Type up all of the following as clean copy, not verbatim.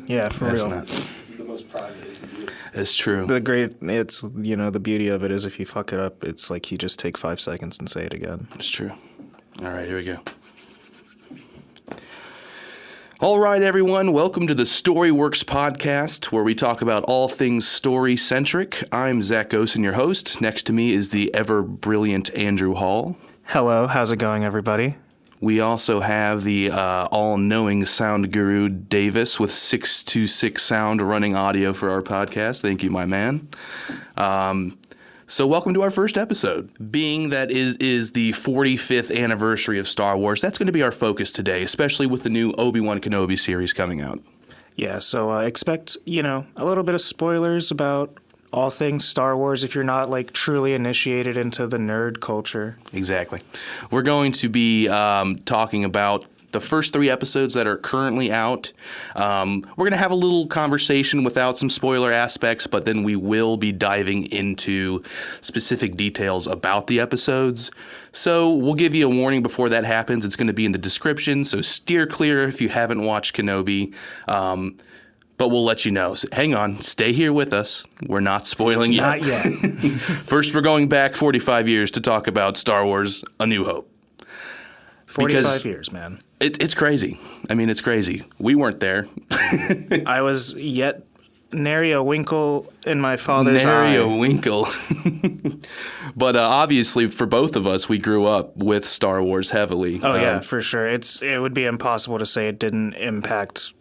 Yeah, for real. This is the most private it can be. It's true. It's, the beauty of it is if you fuck it up, it's like you just take 5 seconds and say it again. It's true. All right, here we go. All right, everyone. Welcome to the Storyworks podcast, where we talk about all things story-centric. I'm Zac Andrew, your host. Next to me is the ever-brilliant Andrew Hall. Hello, how's it going, everybody? We also have the all-knowing sound guru Davis with 626 Sound running audio for our podcast. Thank you, my man. So welcome to our first episode. Being that is the 45th anniversary of Star Wars, that's going to be our focus today, especially with the new Obi-Wan Kenobi series coming out. Yeah, so expect, a little bit of spoilers about all things Star Wars if you're not, truly initiated into the nerd culture. Exactly. We're going to be talking about the first 3 episodes that are currently out. We're going to have a little conversation without some spoiler aspects, but then we will be diving into specific details about the episodes. So we'll give you a warning before that happens. It's going to be in the description, so steer clear if you haven't watched Kenobi. But we'll let you know. So hang on. Stay here with us. We're not spoiling yet. Not yet. First, we're going back 45 years to talk about Star Wars A New Hope. 45 years, man. It's crazy. I mean, it's crazy. We weren't there. I was yet nary a winkle in my father's eye. Nary a winkle. But obviously, for both of us, we grew up with Star Wars heavily. Oh, yeah, for sure. It would be impossible to say it didn't impact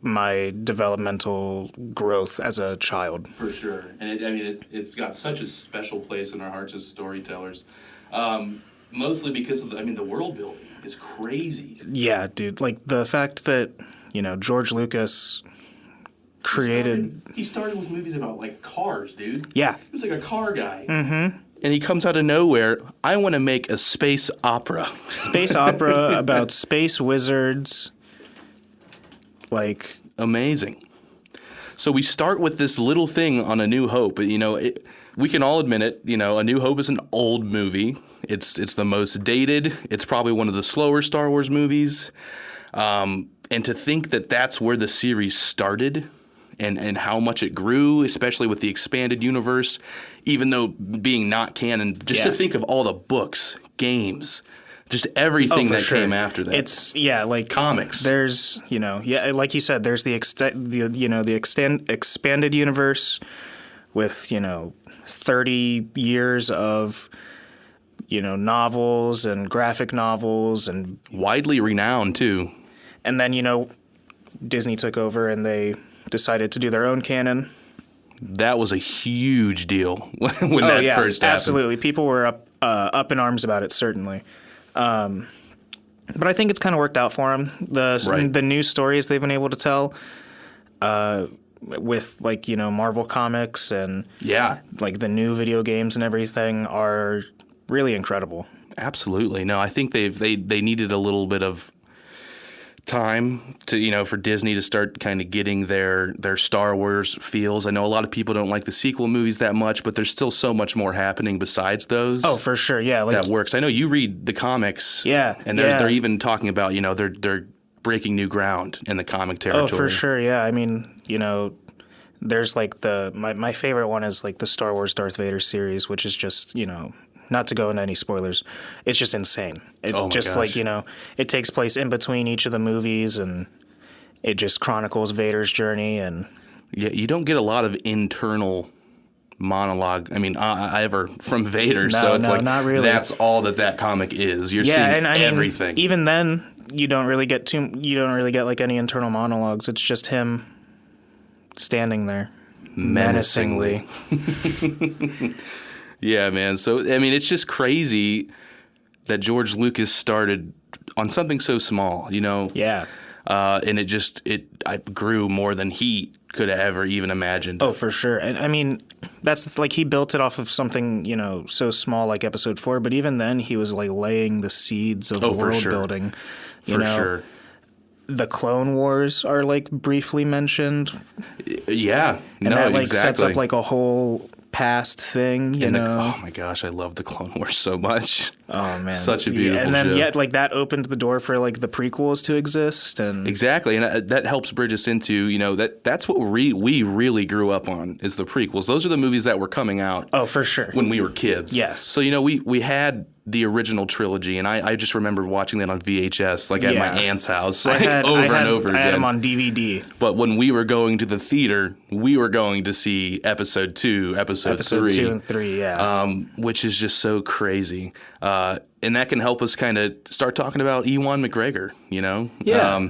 my developmental growth as a child. For sure. And it's got such a special place in our hearts as storytellers. Mostly because of the world building is crazy. Yeah, dude. The fact that, George Lucas created... He started with movies about, cars, dude. Yeah. He was like a car guy. Mm-hmm. And he comes out of nowhere, I want to make a space opera. Space opera about space wizards. Amazing. So we start with this little thing on A New Hope. We can all admit it. A New Hope is an old movie. It's the most dated. It's probably one of the slower Star Wars movies. And to think that that's where the series started and how much it grew, especially with the expanded universe, even though being not canon, just to think of all the books, games, just everything that came after that. It's comics. There's like you said, there's the expanded universe with 30 years of novels and graphic novels and widely renowned too. And then Disney took over and they decided to do their own canon. That was a huge deal when that first happened. Absolutely. People were up in arms about it, certainly. But I think it's kind of worked out for them. The new stories they've been able to tell with Marvel Comics and the new video games and everything are really incredible. Absolutely. No, I think they needed a little bit of time to for Disney to start kind of getting their Star Wars feels. I know a lot of people don't like the sequel movies that much, but there's still so much more happening besides those. Oh, for sure, yeah. That works. I know you read the comics. Yeah. And they're even talking about, they're breaking new ground in the comic territory. Oh, for sure, yeah. There's my favorite one is the Star Wars Darth Vader series, which is just, not to go into any spoilers, it's just insane. It's just it takes place in between each of the movies, and it just chronicles Vader's journey. And yeah, you don't get a lot of internal monologue. Ever from Vader. So it's not really. That's all that comic is. You're seeing everything. Even then, you don't really get any internal monologues. It's just him standing there menacingly. Yeah, man. So, it's just crazy that George Lucas started on something so small, Yeah. And it grew more than he could have ever even imagined. Oh, for sure. And that's he built it off of something, so small like Episode 4, but even then he was laying the seeds of world building. For sure. The Clone Wars are briefly mentioned. Yeah. And that sets up a whole past thing, you And know? oh my gosh, I love the Clone Wars so much. Oh man, Such a beautiful and then show. yet like that opened the door for like the prequels to exist, and Exactly, and that helps bridge us into, you know, that's what we really grew up on is the prequels. Those are the movies that were coming out oh for sure when we were kids. Yes. So, you know, we had the original trilogy, and I just remember watching that on VHS, like at my aunt's house, like over and over again. I had them on DVD. But when we were going to the theater, we were going to see episode 2, episode 3. 2 and 3, yeah. Which is just so crazy. And that can help us kind of start talking about Ewan McGregor, you know? Yeah.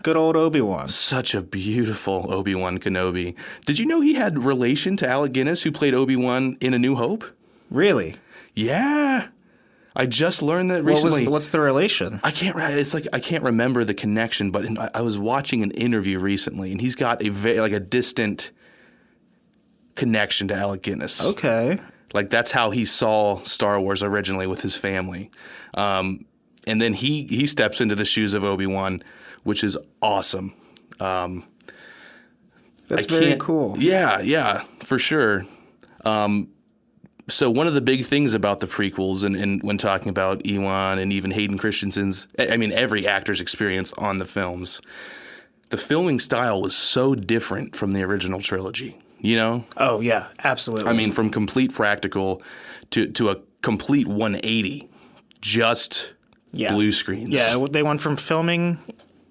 Good old Obi-Wan. Such a beautiful Obi-Wan Kenobi. Did you know he had relation to Alec Guinness, who played Obi-Wan in A New Hope? Really? Yeah. I just learned that recently. What's the relation? I can't remember the connection, but I was watching an interview recently, and he's got a distant connection to Alec Guinness. Okay. Like that's how he saw Star Wars originally with his family, and then he steps into the shoes of Obi-Wan, which is awesome. That's very cool. Yeah, for sure. So one of the big things about the prequels and when talking about Ewan and even Hayden Christensen's, I mean, every actor's experience on the films, the filming style was so different from the original trilogy, you know? Oh, yeah, absolutely. I mean, from complete practical to a complete 180, just blue screens. Yeah, they went from filming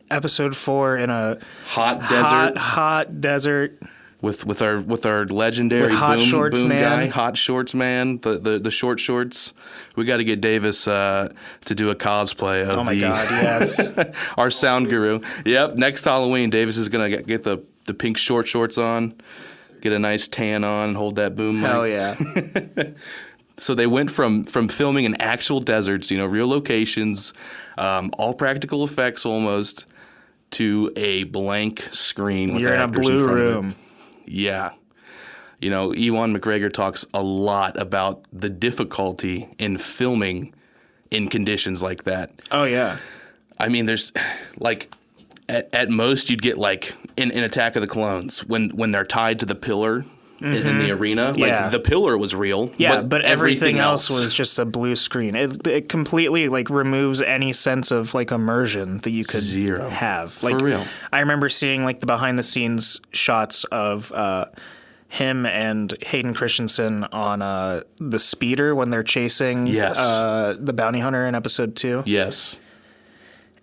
episode 4 in a hot desert. With our legendary hot shorts, boom man. guy, hot shorts man, the short shorts. We got to get Davis to do a cosplay of God, yes. our sound guru. Yep, next Halloween, Davis is gonna get the pink shorts on, get a nice tan on, hold that boom mic. Hell yeah. So they went from filming in actual deserts, you know, real locations, all practical effects almost, to a blank screen with You're in a actors blue in front room. of it. Yeah. You know, Ewan McGregor talks a lot about the difficulty in filming in conditions like that. Oh, yeah. I mean, there's like at most you'd get like in Attack of the Clones when they're tied to the pillar in the arena. Like the pillar was real. Yeah, but everything else was just a blue screen. It completely like removes any sense of like immersion that you could have. Like, for real. I remember seeing like the behind the scenes shots of him and Hayden Christensen on the speeder when they're chasing the bounty hunter in episode 2. Yes.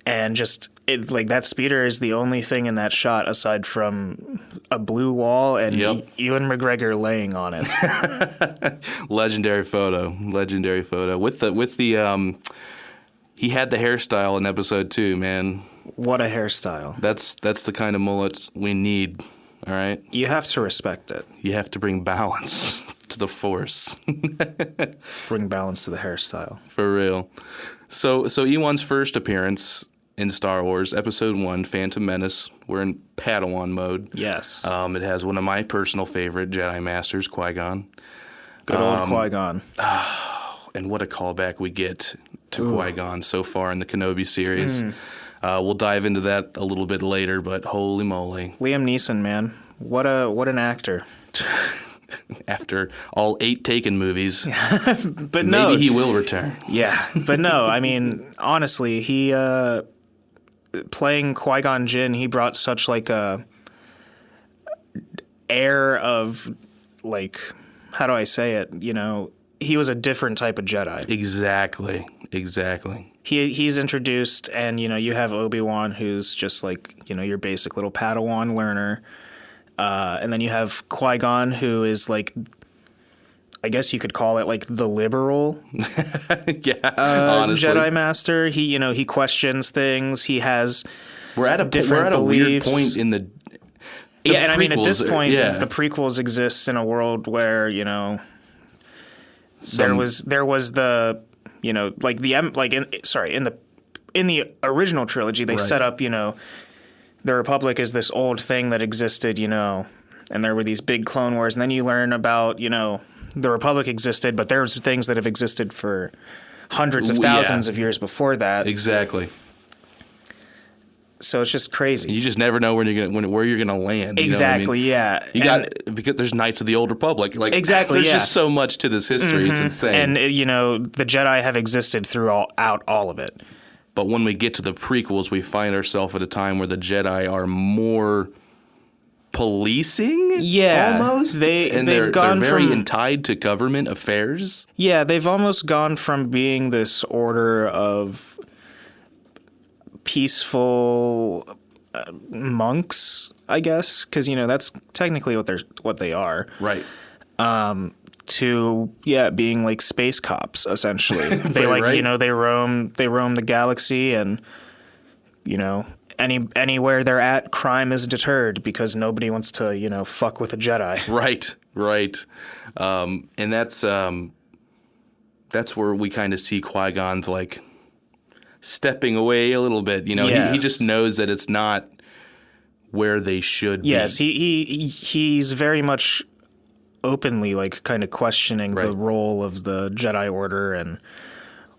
And just like that speeder is the only thing in that shot aside from a blue wall and Ewan McGregor laying on it. Legendary photo with the he had the hairstyle in episode 2, man. What a hairstyle. That's the kind of mullet we need. All right. You have to respect it. You have to bring balance to the Force. Bring balance to the hairstyle. For real. So Ewan's first appearance in Star Wars, Episode 1, Phantom Menace. We're in Padawan mode. Yes. It has one of my personal favorite Jedi Masters, Qui-Gon. Good old Qui-Gon. And what a callback we get to Qui-Gon so far in the Kenobi series. We'll dive into that a little bit later, but holy moly. Liam Neeson, man. What an actor. After all 8 Taken movies, but maybe he will return. Yeah, but no, I mean, honestly, he... playing Qui-Gon Jinn, he brought such like a air of like, how do I say it? You know, he was a different type of Jedi. Exactly. He's introduced, and you know, you have Obi-Wan, who's just like, you know, your basic little Padawan learner, and then you have Qui-Gon, who is like, I guess you could call it like the liberal honestly. Jedi Master. He questions things. He has we're at a weird point in the and I mean at this point the prequels exist in a world where, you know, there was the, you know, like in the original trilogy they set up, you know, the Republic is this old thing that existed, you know, and there were these big clone wars, and then you learn about, you know, the Republic existed, but there's things that have existed for hundreds of thousands of years before that. Exactly. So it's just crazy. You just never know where you're gonna land. Exactly. You know what I mean? Yeah. Because there's Knights of the Old Republic. Like Exactly. There's just so much to this history. It's insane. And the Jedi have existed throughout all of it. But when we get to the prequels, we find ourselves at a time where the Jedi are more policing. Yeah, almost. They're very tied to government affairs. Yeah, they've almost gone from being this order of peaceful monks, I guess, because that's technically what they are. Right. To being like space cops essentially. They right. They roam the galaxy, and anywhere they're at, crime is deterred because nobody wants to fuck with a Jedi. Right. And that's where we kind of see Qui-Gon's like stepping away a little bit. Yes. He just knows that it's not where they should be. Yes, he's very much openly like kind of questioning the role of the Jedi Order and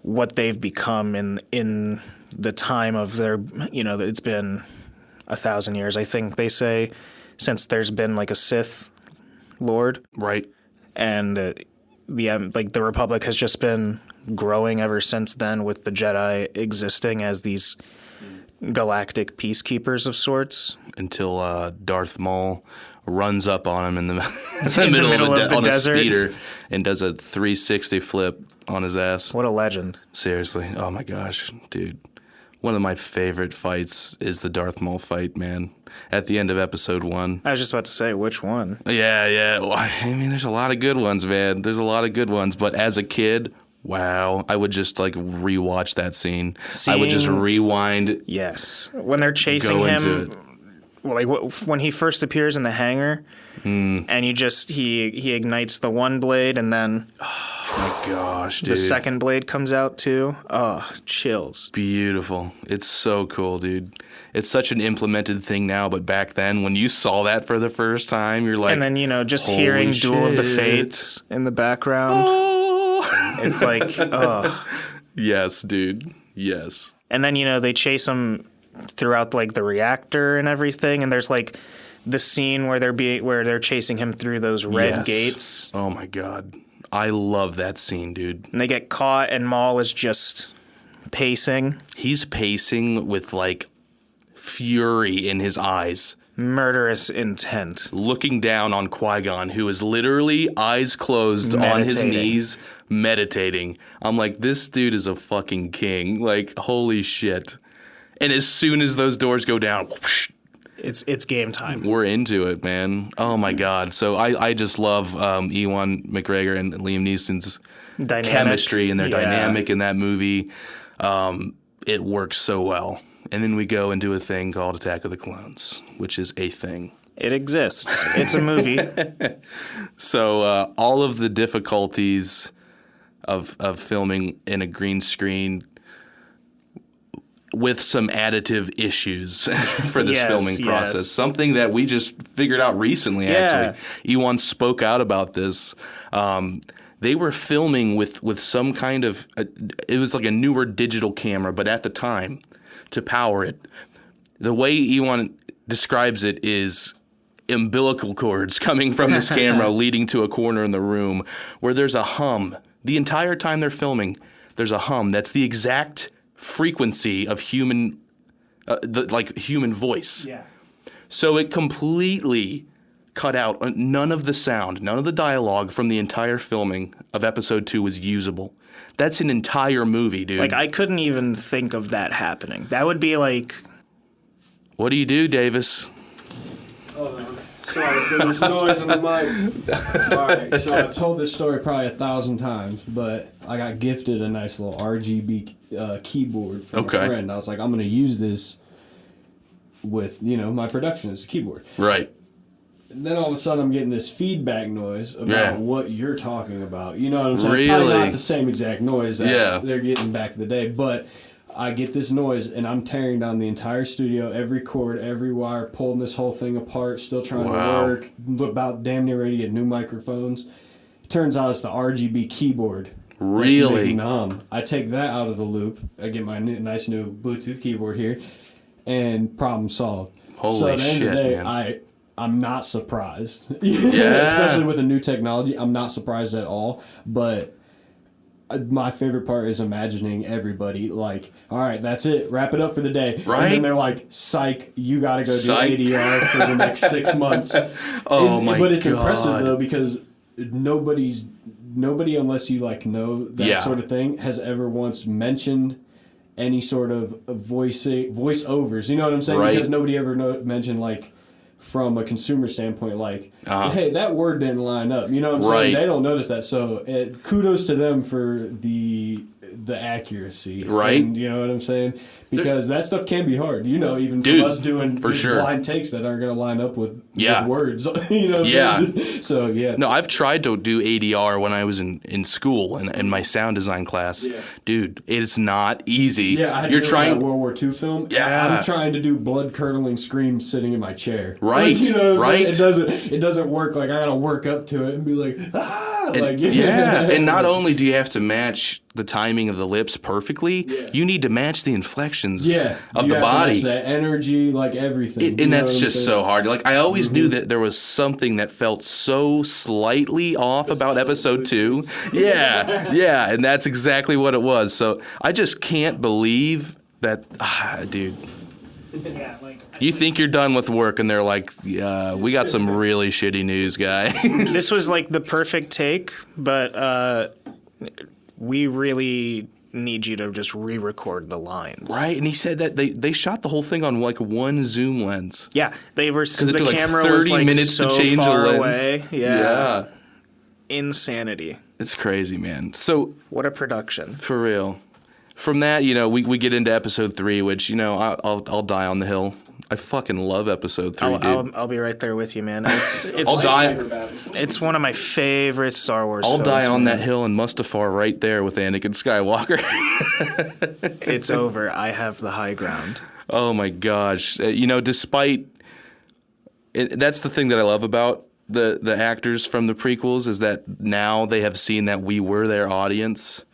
what they've become in the time of their it's been 1,000 years, I think they say, since there's been like a Sith Lord, right? And the Republic has just been growing ever since then, with the Jedi existing as these galactic peacekeepers of sorts, until Darth Maul runs up on him in the middle of the desert, a speeder, and does a 360 flip on his ass. What a legend. Seriously. Oh my gosh, dude. One of my favorite fights is the Darth Maul fight, man. At the end of episode 1. I was just about to say, which one? Yeah. Well, I mean, there's a lot of good ones, man. There's a lot of good ones. But as a kid, wow, I would just like rewatch that scene. I would just rewind. Yes. When they're chasing him. Like when he first appears in the hangar, and he ignites the one blade, and then oh my gosh, dude, the second blade comes out too. Oh, chills. Beautiful. It's so cool, dude. It's such an implemented thing now, but back then when you saw that for the first time, you're like, and then just hearing shit. Duel of the Fates in the background. Oh. It's like, oh. Yes, dude. Yes. And then they chase him throughout like the reactor and everything, and there's like the scene where they're chasing him through those red gates. Oh my god, I love that scene, dude. And they get caught, and Maul is just pacing. He's pacing with like fury in his eyes, murderous intent, looking down on Qui-Gon, who is literally eyes closed on his knees meditating. I'm like, this dude is a fucking king. Like, holy shit. And as soon as those doors go down, whoosh, it's game time. We're into it, man. Oh my god! So I just love Ewan McGregor and Liam Neeson's chemistry and their dynamic in that movie. It works so well. And then we go and do a thing called Attack of the Clones, which is a thing. It exists. It's a movie. So all of the difficulties of filming in a green screen with some additive issues for this filming process. Yes. Something that we just figured out recently, actually. Ewan spoke out about this. They were filming with some kind of... it was like a newer digital camera, but at the time, to power it, the way Ewan describes it is umbilical cords coming from this camera leading to a corner in the room where there's a hum. The entire time they're filming, there's a hum. That's the exact frequency of human voice. Yeah. So it completely cut out none of the sound, none of the dialogue from the entire filming of episode 2 was usable. That's an entire movie, dude. Like, I couldn't even think of that happening. That would be like... What do you do, Davis? Oh, no. Sorry, there's noise on the mic. All right, so I've told this story probably 1,000 times, but I got gifted a nice little RGB keyboard from a friend. I was like, I'm going to use this with, my production as a keyboard. Right. And then all of a sudden I'm getting this feedback noise about what you're talking about. You know what I'm saying? Really? Probably not the same exact noise that they're getting back in the day, but... I get this noise, and I'm tearing down the entire studio, every cord, every wire, pulling this whole thing apart, still trying to work, about damn near ready to get new microphones. Turns out it's the RGB keyboard. Really? I take that out of the loop. I get my nice new Bluetooth keyboard here, and problem solved. Holy so at the end shit, of the day, man. I'm not surprised. Yeah. Especially with the new technology, I'm not surprised at all. But my favorite part is imagining everybody like, all right, that's it, wrap it up for the day. Right. And then they're like, psych, you got to go Psych. do ADR for the next 6 months. But it's impressive though, because nobody unless you like know that sort of thing has ever once mentioned any sort of voiceovers. You know what I'm saying? Right. Because nobody ever mentioned like from a consumer standpoint, like, hey, that word didn't line up. You know what I'm saying? They don't notice that. So kudos to them for the accuracy. Right. And, you know what I'm saying? Because that stuff can be hard. You know, even for us doing for sure. blind takes that aren't going to line up with words. You know what I'm saying? So, yeah. No, I've tried to do ADR when I was in school in my sound design class. Yeah. Dude, it's not easy. Yeah, I had You're to trying that World War II film. Yeah. I'm trying to do blood-curdling screams sitting in my chair. Right. Like, you know what I'm right. saying? It doesn't work. Like, I got to work up to it and be like, And not only do you have to match the timing of the lips perfectly, you need to match the inflections of the body. That energy, like everything. And that's just so hard. Like, I always knew that there was something that felt so slightly off about episode 2. Yeah, and that's exactly what it was. So I just can't believe that, dude. Yeah, like You think you're done with work, and they're like, we got some really shitty news, guy. this was like the perfect take, but we really need you to just re-record the lines. Right, and he said that they shot the whole thing on like one zoom lens. Yeah, they were. The took like camera 30 was like minutes so to change far the lens. away. Yeah, insanity. It's crazy, man. So What a production. for real. From that, we get into episode 3, which I'll die on the hill. I fucking love episode 3, dude. I'll be right there with you, man. It's I'll die. It's one of my favorite Star Wars. I'll films, die on man. that hill in Mustafar right there with Anakin Skywalker. It's over. I have the high ground. Oh my gosh! Despite that's the thing that I love about the actors from the prequels is that now they have seen that we were their audience.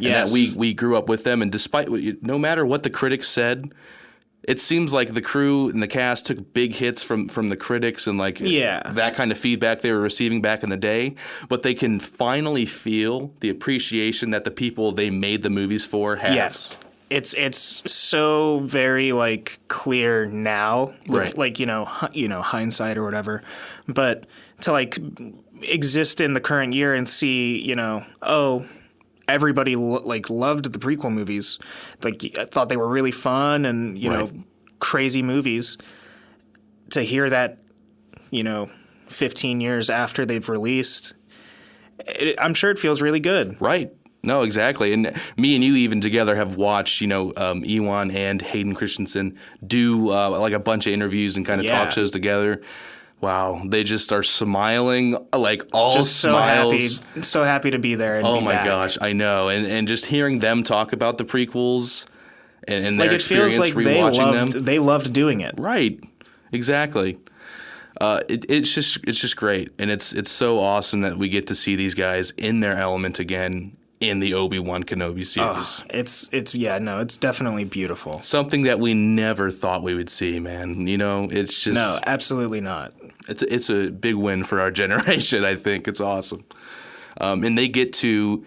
Yes. And that we grew up with them, and no matter what the critics said, it seems like the crew and the cast took big hits from the critics and that kind of feedback they were receiving back in the day, but they can finally feel the appreciation that the people they made the movies for have. Yes. It's so very clear now, right? Hindsight or whatever, but to exist in the current year and see, everybody loved the prequel movies. I thought they were really fun and you know crazy movies. To hear that, 15 years after they've released, I'm sure it feels really good. Right. No, exactly. And me and you even together have watched, Ewan and Hayden Christensen do a bunch of interviews and kind of talk shows together. Wow, they just are smiling, all just smiles. So happy to be there. And oh be my back. gosh, I know, and just hearing them talk about the prequels and their it feels experience like rewatching them. They loved doing it. Right, exactly. It's just great, and it's so awesome that we get to see these guys in their element again in the Obi-Wan Kenobi series. It's definitely beautiful. Something that we never thought we would see, man. It's just no, absolutely not. It's a big win for our generation. I think it's awesome, and they get to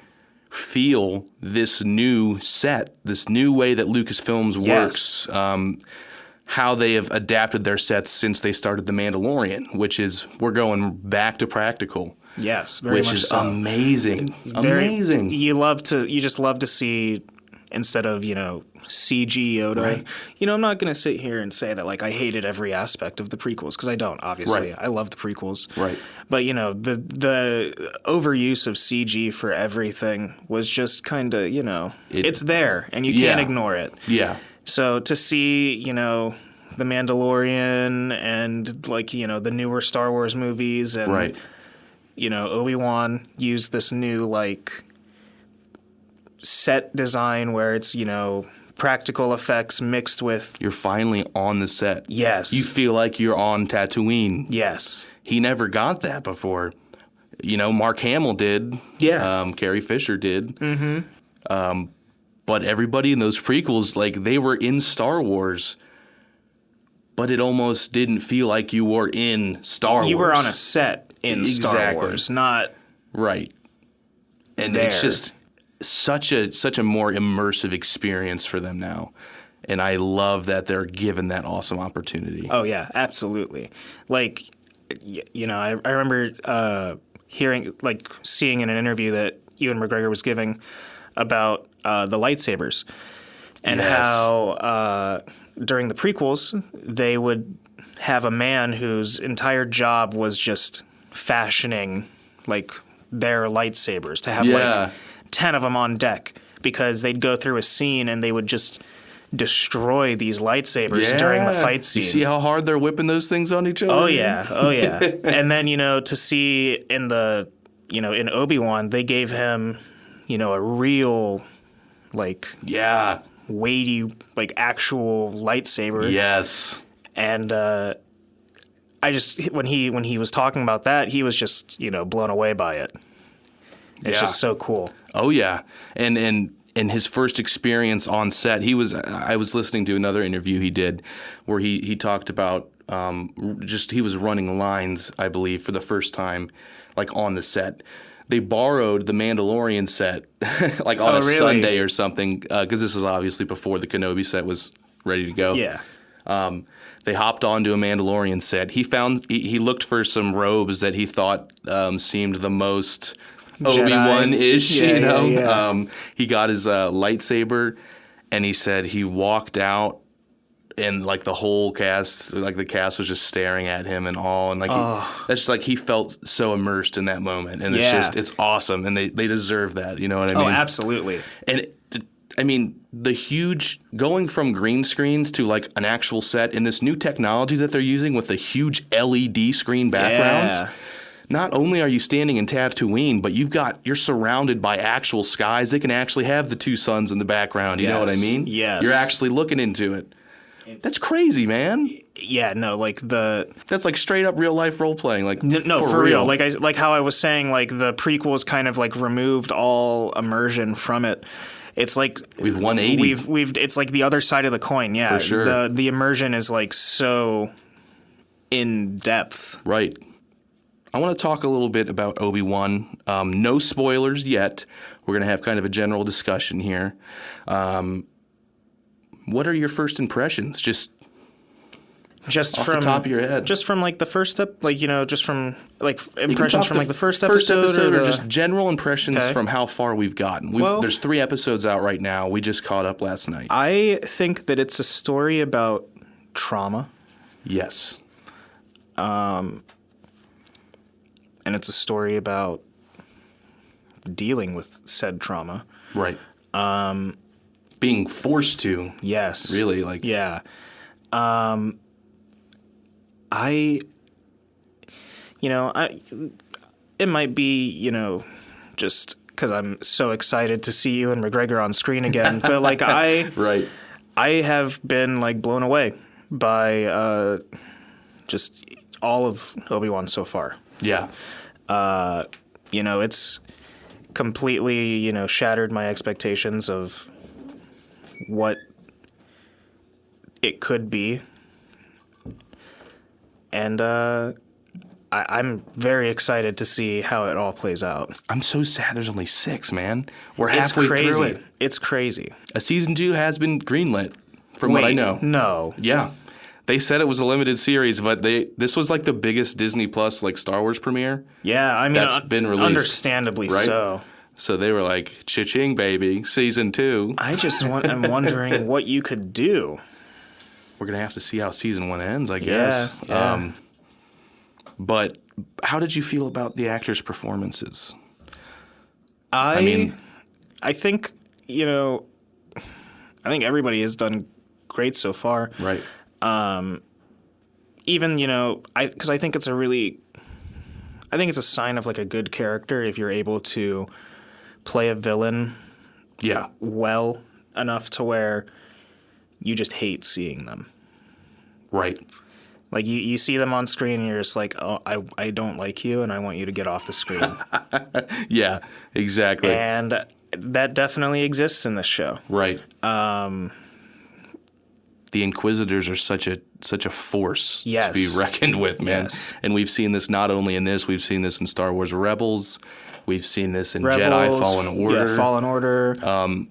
feel this new set, this new way that Lucasfilms works. How they have adapted their sets since they started The Mandalorian, which is we're going back to practical. Yes, very much so. Which is amazing. Amazing. You just love to see, instead of, CG Yoda. Right. I'm not going to sit here and say that I hated every aspect of the prequels, because I don't, obviously. Right. I love the prequels. Right. But, the overuse of CG for everything was just kind of, it's there and you can't ignore it. Yeah. So to see, The Mandalorian and the newer Star Wars movies and Right. Obi-Wan used this new set design where it's, practical effects mixed with... You're finally on the set. Yes. You feel like you're on Tatooine. Yes. He never got that before. Mark Hamill did. Yeah. Carrie Fisher did. Mm-hmm. But everybody in those prequels, they were in Star Wars but it almost didn't feel like you were in Star Wars. You were on a set in Star Wars, not right. And there. it's just such a more immersive experience for them now. And I love that they're given that awesome opportunity. Oh yeah, absolutely. Like, you know, I remember seeing in an interview that Ewan McGregor was giving about the lightsabers and how during the prequels they would have a man whose entire job was just fashioning like their lightsabers, to have like 10 of them on deck, because they'd go through a scene and they would just destroy these lightsabers during the fight scene. You see how hard they're whipping those things on each other? Oh yeah. And then, you know, to see in in Obi-Wan, they gave him, you know, a real like weighty like actual lightsaber. Yes. And I just when he was talking about that, he was just, you know, blown away by it. It's just so cool. Oh yeah. And his first experience on set, I was listening to another interview he did where he talked about he was running lines, I believe, for the first time, like on the set. They borrowed the Mandalorian set like on a Sunday or something, because this was obviously before the Kenobi set was ready to go. Yeah. They hopped onto a Mandalorian set. He looked for some robes that he thought seemed the most Obi-Wan-ish, you know. Yeah. He got his lightsaber, and he said he walked out, and like the whole cast, like the cast was just staring at him in awe, and like that's just like he felt so immersed in that moment, and it's awesome, and they deserve that, you know what I mean? Oh, absolutely. And I mean, the huge going from green screens to like an actual set in this new technology that they're using with the huge LED screen backgrounds. Yeah. Not only are you standing in Tatooine, but you're surrounded by actual skies. They can actually have the two suns in the background. You know what I mean? Yes. You're actually looking into it. That's crazy, man. Yeah, no, that's like straight up real life role playing. Like no, for real. Like how I was saying, like the prequels kind of like removed all immersion from it. It's like we've 180. We've it's like the other side of the coin. Yeah, for sure. The immersion is like so in depth. Right. I want to talk a little bit about Obi-Wan. No spoilers yet. We're going to have kind of a general discussion here. What are your first impressions? Just off from the top of your head. Just from like the first step, like, you know, just from like impressions from like the first episode or just general impressions from how far we've gotten. There's 3 episodes out right now. We just caught up last night. I think that it's a story about trauma. Yes. And it's a story about dealing with said trauma. Right. Being forced to. Yes. Really, like. Yeah. It might be, you know, just because I'm so excited to see Ewan McGregor on screen again, but like right. I have been like blown away by just all of Obi-Wan so far. Yeah. You know, it's completely, you know, shattered my expectations of what it could be. And I'm very excited to see how it all plays out. I'm so sad there's only 6, man. We're halfway through it. It's crazy. A season 2 has been greenlit, from what I know. No. Yeah. They said it was a limited series, but this was like the biggest Disney Plus like Star Wars premiere. Yeah, I mean, that's been released, understandably right? so. So they were like, "Cha-ching, baby, season 2." I'm wondering what you could do. We're gonna have to see how season 1 ends, I guess. Yeah. But how did you feel about the actors' performances? I think, you know, I think everybody has done great so far. Right. Even, you know, because I think it's a sign of like a good character if you're able to play a villain well enough to where you just hate seeing them. Right. Like you see them on screen and you're just like, oh, I don't like you and I want you to get off the screen. Yeah, exactly. And that definitely exists in this show. Right. the Inquisitors are such a force Yes. to be reckoned with, man. Yes. And we've seen this not only in this, we've seen this in Star Wars Rebels, we've seen this in Rebels, Jedi Fallen Order. Yeah, Fallen Order.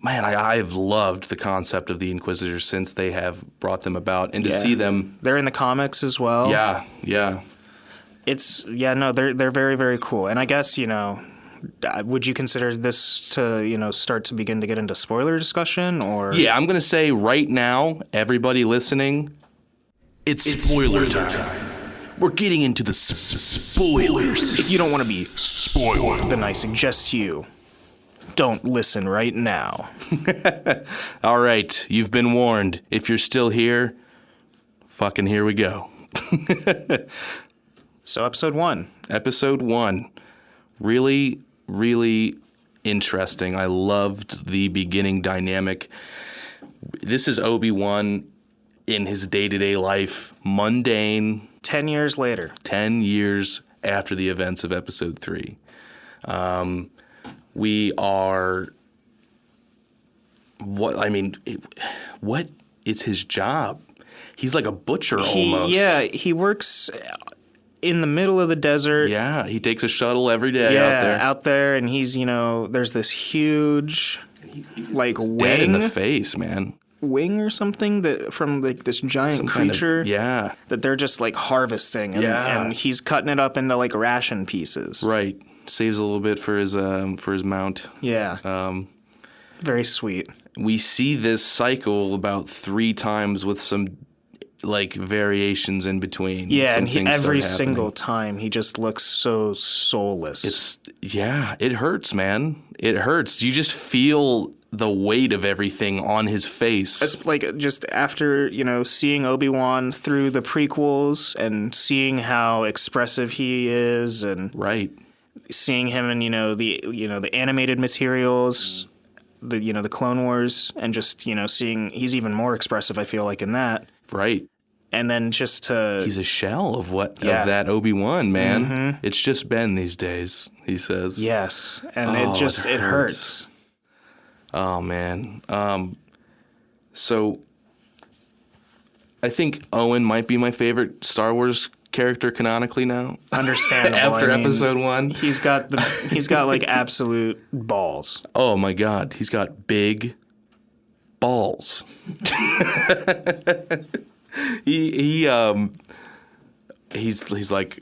Man, I've loved the concept of the Inquisitors since they have brought them about, and to see them. They're in the comics as well. Yeah. They're very, very cool. And I guess, would you consider this to, start to begin to get into spoiler discussion, or? Yeah, I'm going to say right now, everybody listening, it's spoiler time. We're getting into the spoilers. If you don't want to be spoiled, then I suggest you don't listen right now. All right, you've been warned. If you're still here, fucking here we go. So episode 1. Episode 1. Really, really interesting. I loved the beginning dynamic. This is Obi-Wan in his day-to-day life, mundane. 10 years later. 10 years after the events of episode 3. We are... What is his job? He's like a butcher almost. Yeah, he works in the middle of the desert. Yeah, he takes a shuttle every day out there, and he's, there's this huge, like, wing. Dead in the face, man. Wing or something from like this giant creature that they're just like harvesting, and he's cutting it up into like ration pieces. Right. Saves a little bit for his mount. Yeah. Very sweet. We see this cycle about 3 times with some like variations in between. Yeah, and every single time he just looks so soulless. It hurts, man. It hurts. You just feel the weight of everything on his face. It's like just after, seeing Obi-Wan through the prequels and seeing how expressive he is, and seeing him in, the animated materials, the Clone Wars, and just, seeing he's even more expressive, I feel like, in that. Right. And then just to... He's a shell of of that Obi-Wan, man. Mm-hmm. It's just Ben these days, he says. Yes. And it hurts. Oh, man. So I think Owen might be my favorite Star Wars character canonically now. Understandable. After episode 1. He's got like absolute balls. Oh my God. He's got big balls. He's like,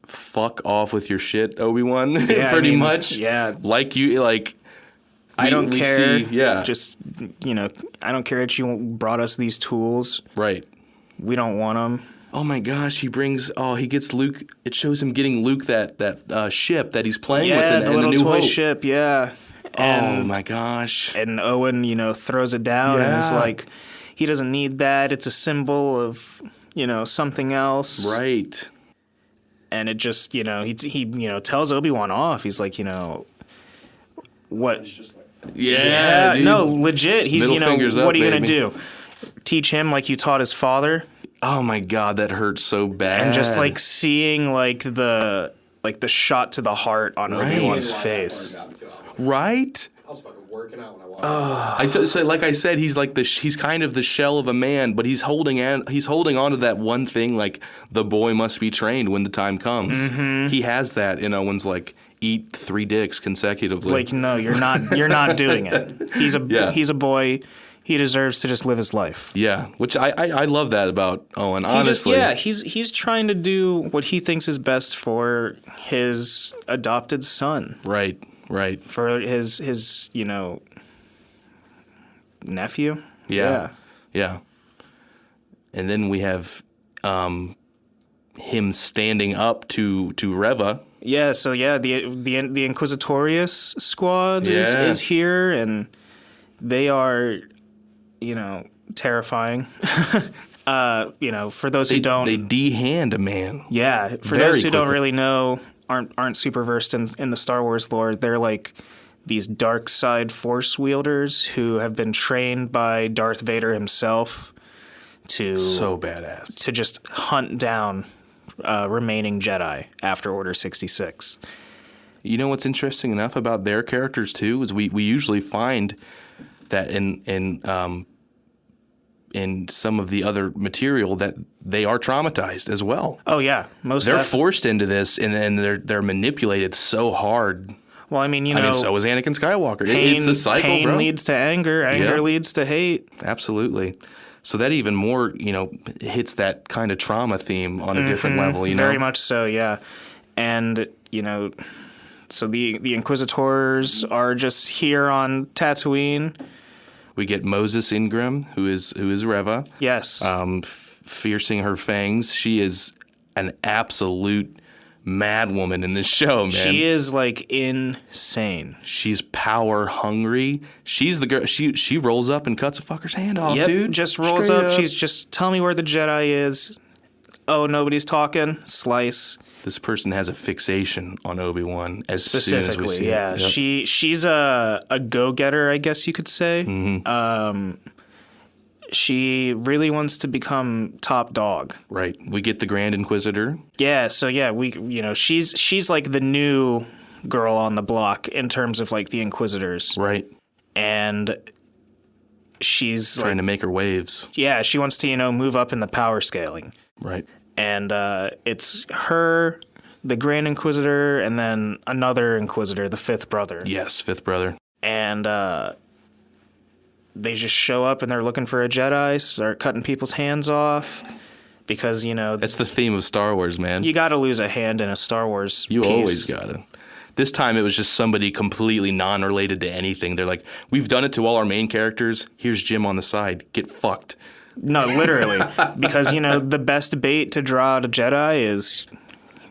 fuck off with your shit, Obi-Wan. Yeah, pretty much. Yeah. Like you, like... I don't care. Just, I don't care that you brought us these tools. Right. We don't want them. Oh my gosh, he gets Luke. It shows him getting Luke that ship that he's playing with in the little New toy Hope. ship, yeah. Oh my gosh. And Owen, throws it down and is like, he doesn't need that. It's a symbol of, something else. Right. And it just, he tells Obi-Wan off. He's like, what? Yeah, dude. No, legit. He's, Middle fingers up, what are you baby. going to do? Teach him like you taught his father? Oh my God, that hurts so bad. And just like seeing like the shot to the heart on Obi-Wan's face. Right? I was fucking working out when I watched Like I said, he's kind of the shell of a man, but he's holding on to that one thing, like the boy must be trained when the time comes. Mm-hmm. He has that in Owen's like eat 3 dicks consecutively. Like, no, you're not doing it. He's a boy. He deserves to just live his life. Yeah, which I love that about Owen, honestly. He's trying to do what he thinks is best for his adopted son. Right. For his nephew. Yeah. And then we have him standing up to Reva. Yeah, so the Inquisitorius squad is here, and they are, terrifying. For those who don't, they de-hand a man. Yeah, for those who don't really know, aren't super versed in the Star Wars lore, they're like these dark side force wielders who have been trained by Darth Vader himself to so badass to just hunt down remaining Jedi after Order 66. You know what's interesting enough about their characters too is we usually find that in in some of the other material that they are traumatized as well. Oh yeah, They're forced into this, and they're manipulated so hard. Well, I mean, so is Anakin Skywalker. It's a cycle, pain bro. leads to anger. Anger leads to hate. Absolutely. So that even more, hits that kind of trauma theme on a different level, Very much so, yeah. And, so the Inquisitors are just here on Tatooine. We get Moses Ingram, who is Reva. Yes. Fiercing her fangs. She is an absolute mad woman in this show, man. She is insane. She's power hungry. She's the girl. She rolls up and cuts a fucker's hand off, dude. Just rolls Straight up. She's just, tell me where the Jedi is. Oh, nobody's talking. Slice. This person has a fixation on Obi-Wan as soon as we see yeah. it. Yep. She's a go-getter, I guess you could say. Mm-hmm. She really wants to become top dog. Right. We get the Grand Inquisitor. Yeah. So yeah, she's like the new girl on the block in terms of the Inquisitors. Right. And she's trying to make her waves. Yeah. She wants to move up in the power scaling. Right. And it's her, the Grand Inquisitor, and then another Inquisitor, the fifth brother. Yes, fifth brother. And they just show up and they're looking for a Jedi, start cutting people's hands off. Because, that's the theme of Star Wars, man. You got to lose a hand in a Star Wars You piece. always got to. This time it was just somebody completely non-related to anything. They're like, we've done it to all our main characters. Here's Jim on the side. Get fucked. No, literally. Because, the best bait to draw out a Jedi is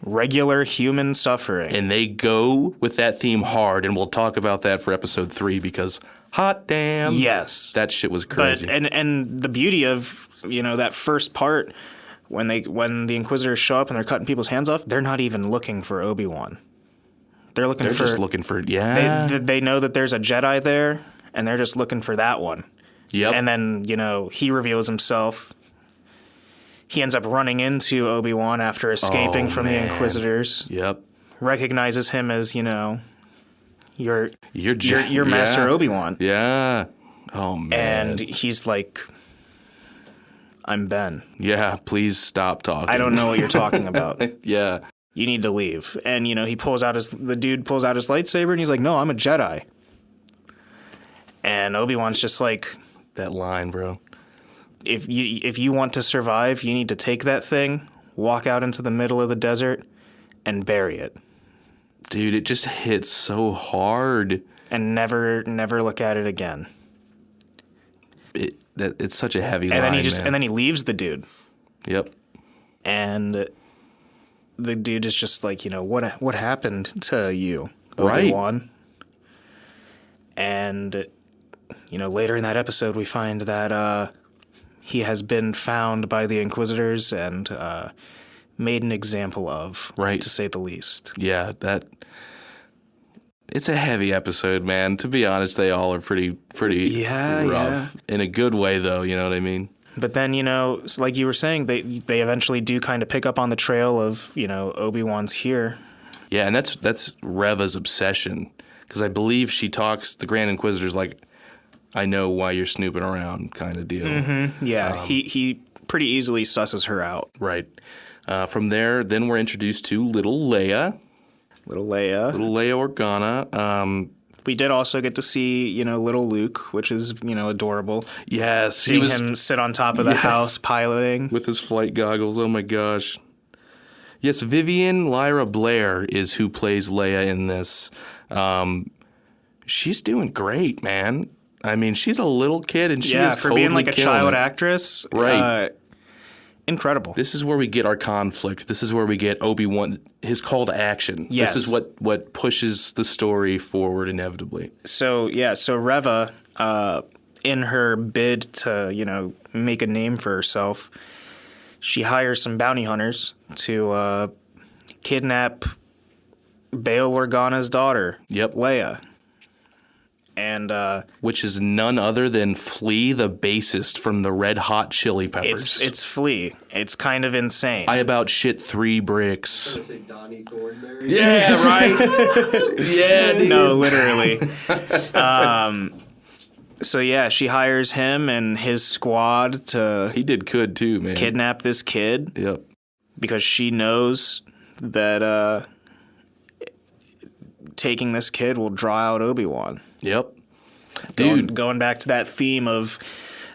regular human suffering. And they go with that theme hard, and we'll talk about that for episode 3 because hot damn. Yes. That shit was crazy. But, and the beauty of, that first part, when the Inquisitors show up and they're cutting people's hands off, they're not even looking for Obi-Wan. They're just looking for, yeah. They know that there's a Jedi there, and they're just looking for that one. Yep. And then, he reveals himself. He ends up running into Obi-Wan after escaping from the Inquisitors. Yep. Recognizes him as, your yeah. Master Obi-Wan. Yeah. Oh, man. And he's like, I'm Ben. Yeah, please stop talking. I don't know what you're talking about. Yeah. You need to leave. And, the dude pulls out his lightsaber and he's like, no, I'm a Jedi. And Obi-Wan's just like, that line, bro. If you want to survive, you need to take that thing, walk out into the middle of the desert, and bury it. Dude, it just hits so hard. And never look at it again. It's such a heavy and line, And then he leaves the dude. Yep. And the dude is just like, what happened to you, Obi-Wan? Right. And, later in that episode, we find that he has been found by the Inquisitors and made an example of, right, to say the least. Yeah, it's a heavy episode, man. To be honest, they all are pretty rough. In a good way, though, you know what I mean? But then, like you were saying, they eventually do kind of pick up on the trail of, Obi-Wan's here. Yeah, and that's Reva's obsession. Because I believe she talks, the Grand Inquisitor's like, I know why you're snooping around kind of deal. Mm-hmm. Yeah, he pretty easily susses her out. Right. From there, then we're introduced to little Leia. Little Leia Organa. We did also get to see, little Luke, which is, adorable. Yes. Seeing him sit on top of the house piloting. With his flight goggles. Oh, my gosh. Yes, Vivian Lyra Blair is who plays Leia in this. She's doing great, man. I mean, she's a little kid, and she is for totally being like a child it. Actress. Right. Incredible. This is where we get our conflict. This is where we get Obi-Wan, his call to action. Yes. This is what pushes the story forward inevitably. So Reva, in her bid to, make a name for herself, she hires some bounty hunters to kidnap Bail Organa's daughter, Leia. And which is none other than Flea, the bassist from the Red Hot Chili Peppers. It's Flea. It's kind of insane. I about shit 3 bricks. I was gonna say Donnie Thornberry. Yeah, right. Yeah, dude. No, literally. So yeah, she hires him and his squad to He did good too, man. kidnap this kid Yep. because she knows that taking this kid will draw out Obi-Wan. Yep. Dude. Going back to that theme of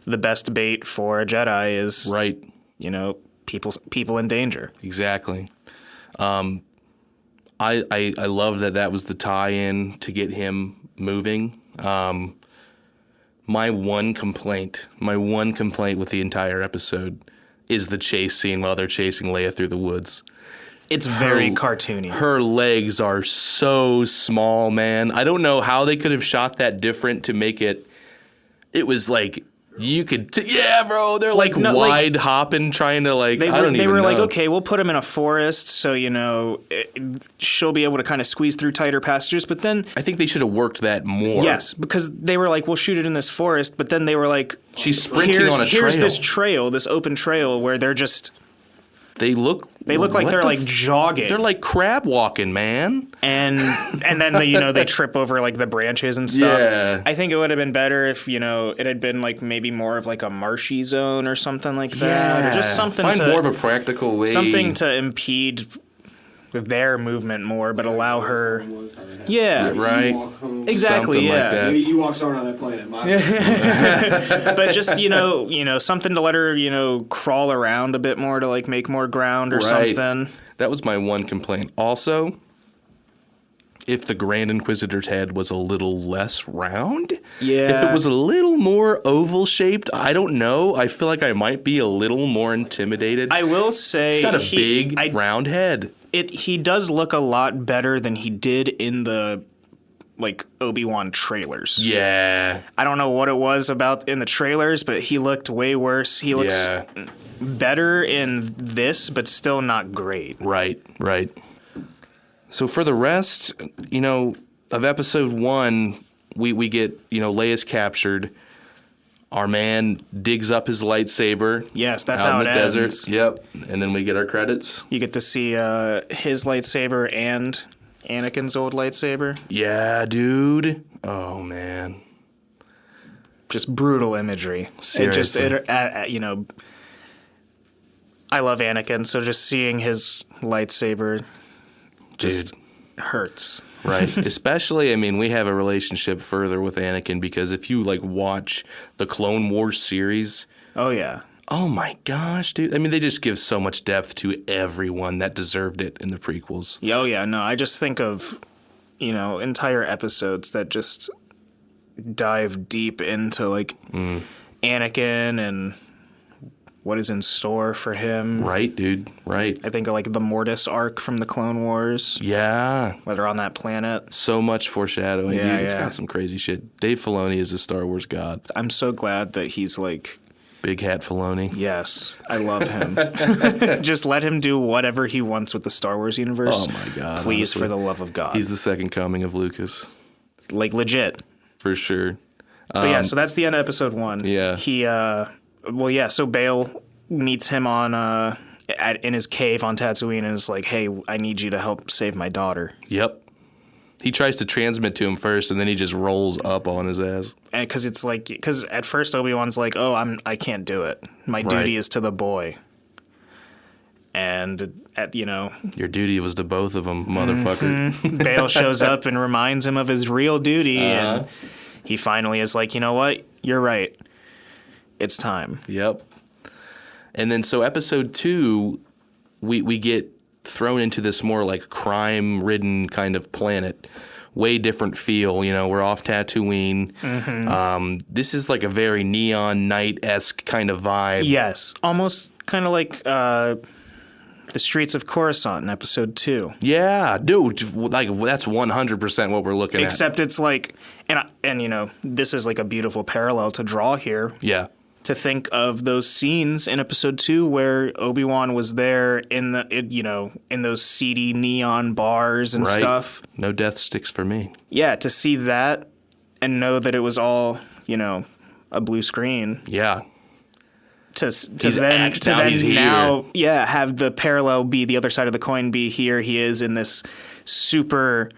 the best bait for a Jedi is, Right. you know, people in danger. Exactly. I love that was the tie-in to get him moving. My one complaint with the entire episode is the chase scene while they're chasing Leia through the woods. It's very cartoony. Her legs are so small, man. I don't know how they could have shot that different to make it. It was like you could, bro. They're like wide hopping, trying to like. They were like, okay, we'll put him in a forest, so she'll be able to kind of squeeze through tighter passages. But then I think they should have worked that more. Yes, because they were like, we'll shoot it in this forest. But then they were like, she's sprinting on a trail. Here's this trail, this open trail where they're just. They look like they're like jogging. They're like crab walking, man. And then they trip over like the branches and stuff. Yeah. I think it would have been better if it had been like maybe more of like a marshy zone or something like that, or just something Find more of a practical way. Something to impede their movement more, but allow her. Yeah. Right. Exactly. Something yeah. like that. You walk somewhere on that planet. But just something to let her crawl around a bit more to like make more ground or something. That was my one complaint. Also, if the Grand Inquisitor's head was a little less round, if it was a little more oval shaped, I don't know. I feel like I might be a little more intimidated. I will say he's got a big round head. He does look a lot better than he did in the like Obi-Wan trailers. Yeah. I don't know what it was about in the trailers, but he looked way worse. He looks better in this, but still not great. Right. So for the rest, of episode 1, we get, Leia's captured. Our man digs up his lightsaber. Yes, that's out how in it the ends. desert. Yep. And then we get our credits. You get to see his lightsaber and Anakin's old lightsaber. Yeah, dude. Oh, man. Just brutal imagery. Seriously. I love Anakin, so just seeing his lightsaber just hurts. Right. Especially, we have a relationship further with Anakin because if you watch the Clone Wars series. Oh, yeah. Oh, my gosh, dude. They just give so much depth to everyone that deserved it in the prequels. Oh, yeah. No, I just think of, entire episodes that just dive deep into, Anakin and what is in store for him. Right, dude. Right. I think of, the Mortis arc from the Clone Wars. Yeah. Where they're on that planet. So much foreshadowing, yeah, dude. It's got some crazy shit. Dave Filoni is a Star Wars god. I'm so glad that he's, Big Hat Filoni. Yes, I love him. Just let him do whatever he wants with the Star Wars universe. Oh, my God. Please, honestly. for the love of God. He's the second coming of Lucas. Legit. For sure. But so that's the end of episode 1. Yeah. So Bail meets him on in his cave on Tatooine and is like, hey, I need you to help save my daughter. Yep. He tries to transmit to him first, and then he just rolls up on his ass. And because at first Obi-Wan's like, oh, I can't do it. My duty is to the boy. And your duty was to both of them, motherfucker. Bail shows up and reminds him of his real duty, and he finally is like, you know what? You're right. It's time. Yep. And then so episode 2, we get thrown into this more crime-ridden kind of planet. Way different feel, we're off Tatooine. Mm-hmm. This is a very Neon Night-esque kind of vibe. Yes, almost kind of like the streets of Coruscant in episode 2. Yeah, dude, that's 100% what we're looking at. Except it's and this is a beautiful parallel to draw here. Yeah. To think of those scenes in episode 2 where Obi-Wan was there in those seedy neon bars and stuff. No death sticks for me. Yeah, to see that and know that it was all, a blue screen. Yeah. To then have the parallel be the other side of the coin be here he is in this super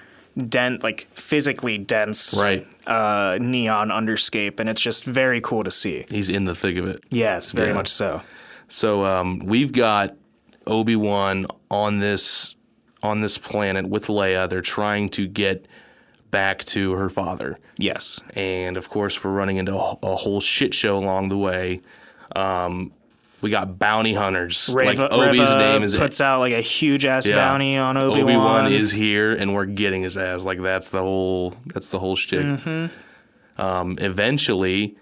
physically dense, Right. Neon underscape, and it's just very cool to see. He's in the thick of it. Yes, very much so. So we've got Obi-Wan on this planet with Leia. They're trying to get back to her father. Yes. And of course, we're running into a whole shit show along the way. We got bounty hunters. Obi's name is puts out like a huge ass bounty on Obi-Wan. Obi-Wan is here, and we're getting his ass. Like that's the whole shtick. Eventually,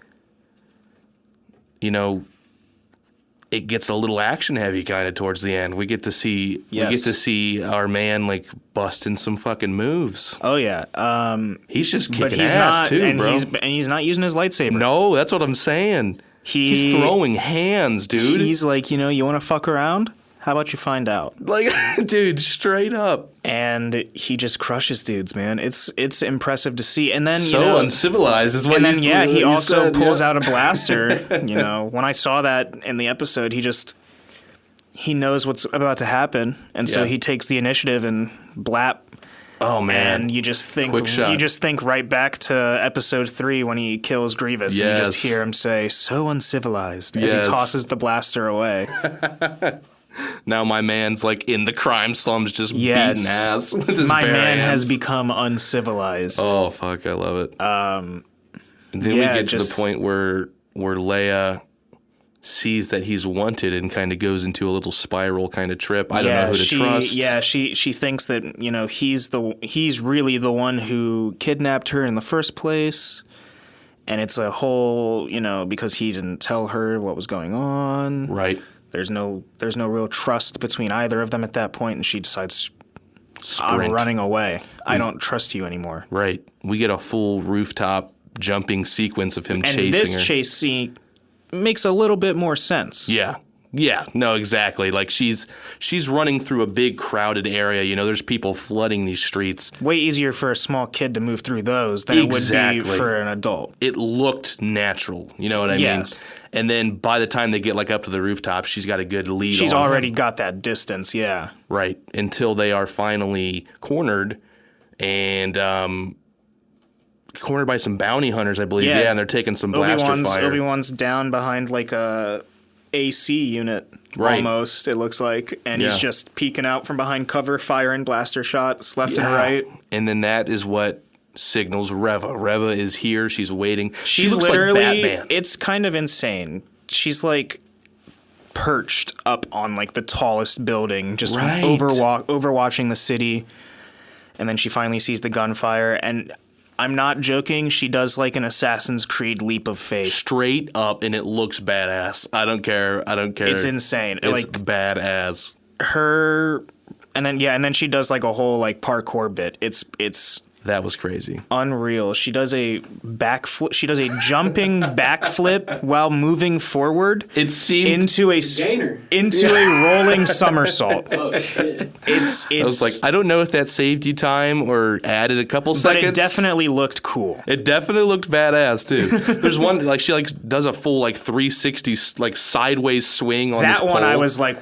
it gets a little action heavy kind of towards the end. We get to see our man like busting some fucking moves. Oh yeah. He's just kicking ass too, bro. He's not using his lightsaber. No, that's what I'm saying. He's throwing hands, dude. He's like, you want to fuck around? How about you find out? Like, dude, straight up. And he just crushes dudes, man. It's impressive to see. And then uncivilized is what. And then he also pulls out a blaster. When I saw that in the episode, he knows what's about to happen, and so he takes the initiative and blap. Oh man! And you just think quick shot. You just think right back to episode 3 when he kills Grievous, and you just hear him say, "So uncivilized," as he tosses the blaster away. Now my man's like in the crime slums, just beating ass with his bare man hands. has become uncivilized. Oh fuck, I love it. And then we get to the point where Leia sees that he's wanted and kind of goes into a little spiral kind of trip. I don't know who to trust. Yeah, she thinks that he's really the one who kidnapped her in the first place, and it's a whole because he didn't tell her what was going on. Right. There's no real trust between either of them at that point, and she decides, Sprint. I'm running away. I don't trust you anymore. Right. We get a full rooftop jumping sequence of him chasing her. And this chase scene makes a little bit more sense. Yeah. Yeah, no, exactly. Like she's running through a big crowded area. There's people flooding these streets. Way easier for a small kid to move through those than it would be for an adult. It looked natural. You know what I mean? And then by the time they get like up to the rooftop, she's got a good lead. She's already got that distance. Yeah. Right. Until they are finally cornered and cornered by some bounty hunters, I believe. Yeah, and they're taking some blaster fire. Obi-Wan's down behind like a AC unit, almost, it looks like. And he's just peeking out from behind cover, firing blaster shots left and right. And then that is what signals Reva. Reva is here. She's waiting. She's looks literally, like Batman. It's kind of insane. She's like perched up on like the tallest building, just overwatching the city. And then she finally sees the gunfire, and I'm not joking. She does like an Assassin's Creed leap of faith. Straight up, and it looks badass. I don't care. It's insane. It's like badass. And then she does like a whole like parkour bit. It's That was crazy. Unreal. She does a backflip. She does a jumping backflip while moving forward. It seemed into a rolling somersault. Oh shit! I was like, I don't know if that saved you time or added a couple seconds. But it definitely looked cool. It definitely looked badass too. There's one like she like does a full like 360 like sideways swing on this pole. That one I was like.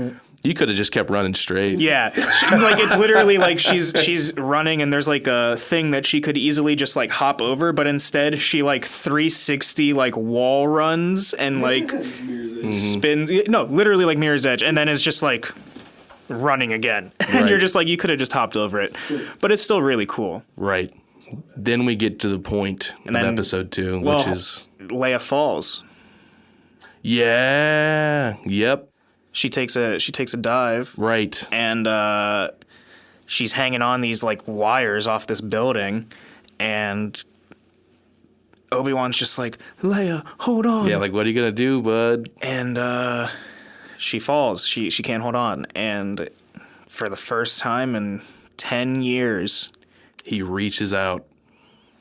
You could have just kept running straight. Yeah. Like, it's literally like she's running and there's like a thing that she could easily just like hop over, but instead she like 360 like wall runs and like spins. No, literally like Mirror's Edge. And then is just like running again. And you're just like, you could have just hopped over it. But it's still really cool. Right. Then we get to the point of episode 2, which is... Leia falls. Yeah. Yep. She takes a dive. Right. And she's hanging on these like wires off this building, and Obi-Wan's just like, Leia, hold on. Yeah, like, what are you gonna do, bud? And she falls. She can't hold on. And for the first time in 10 years, he reaches out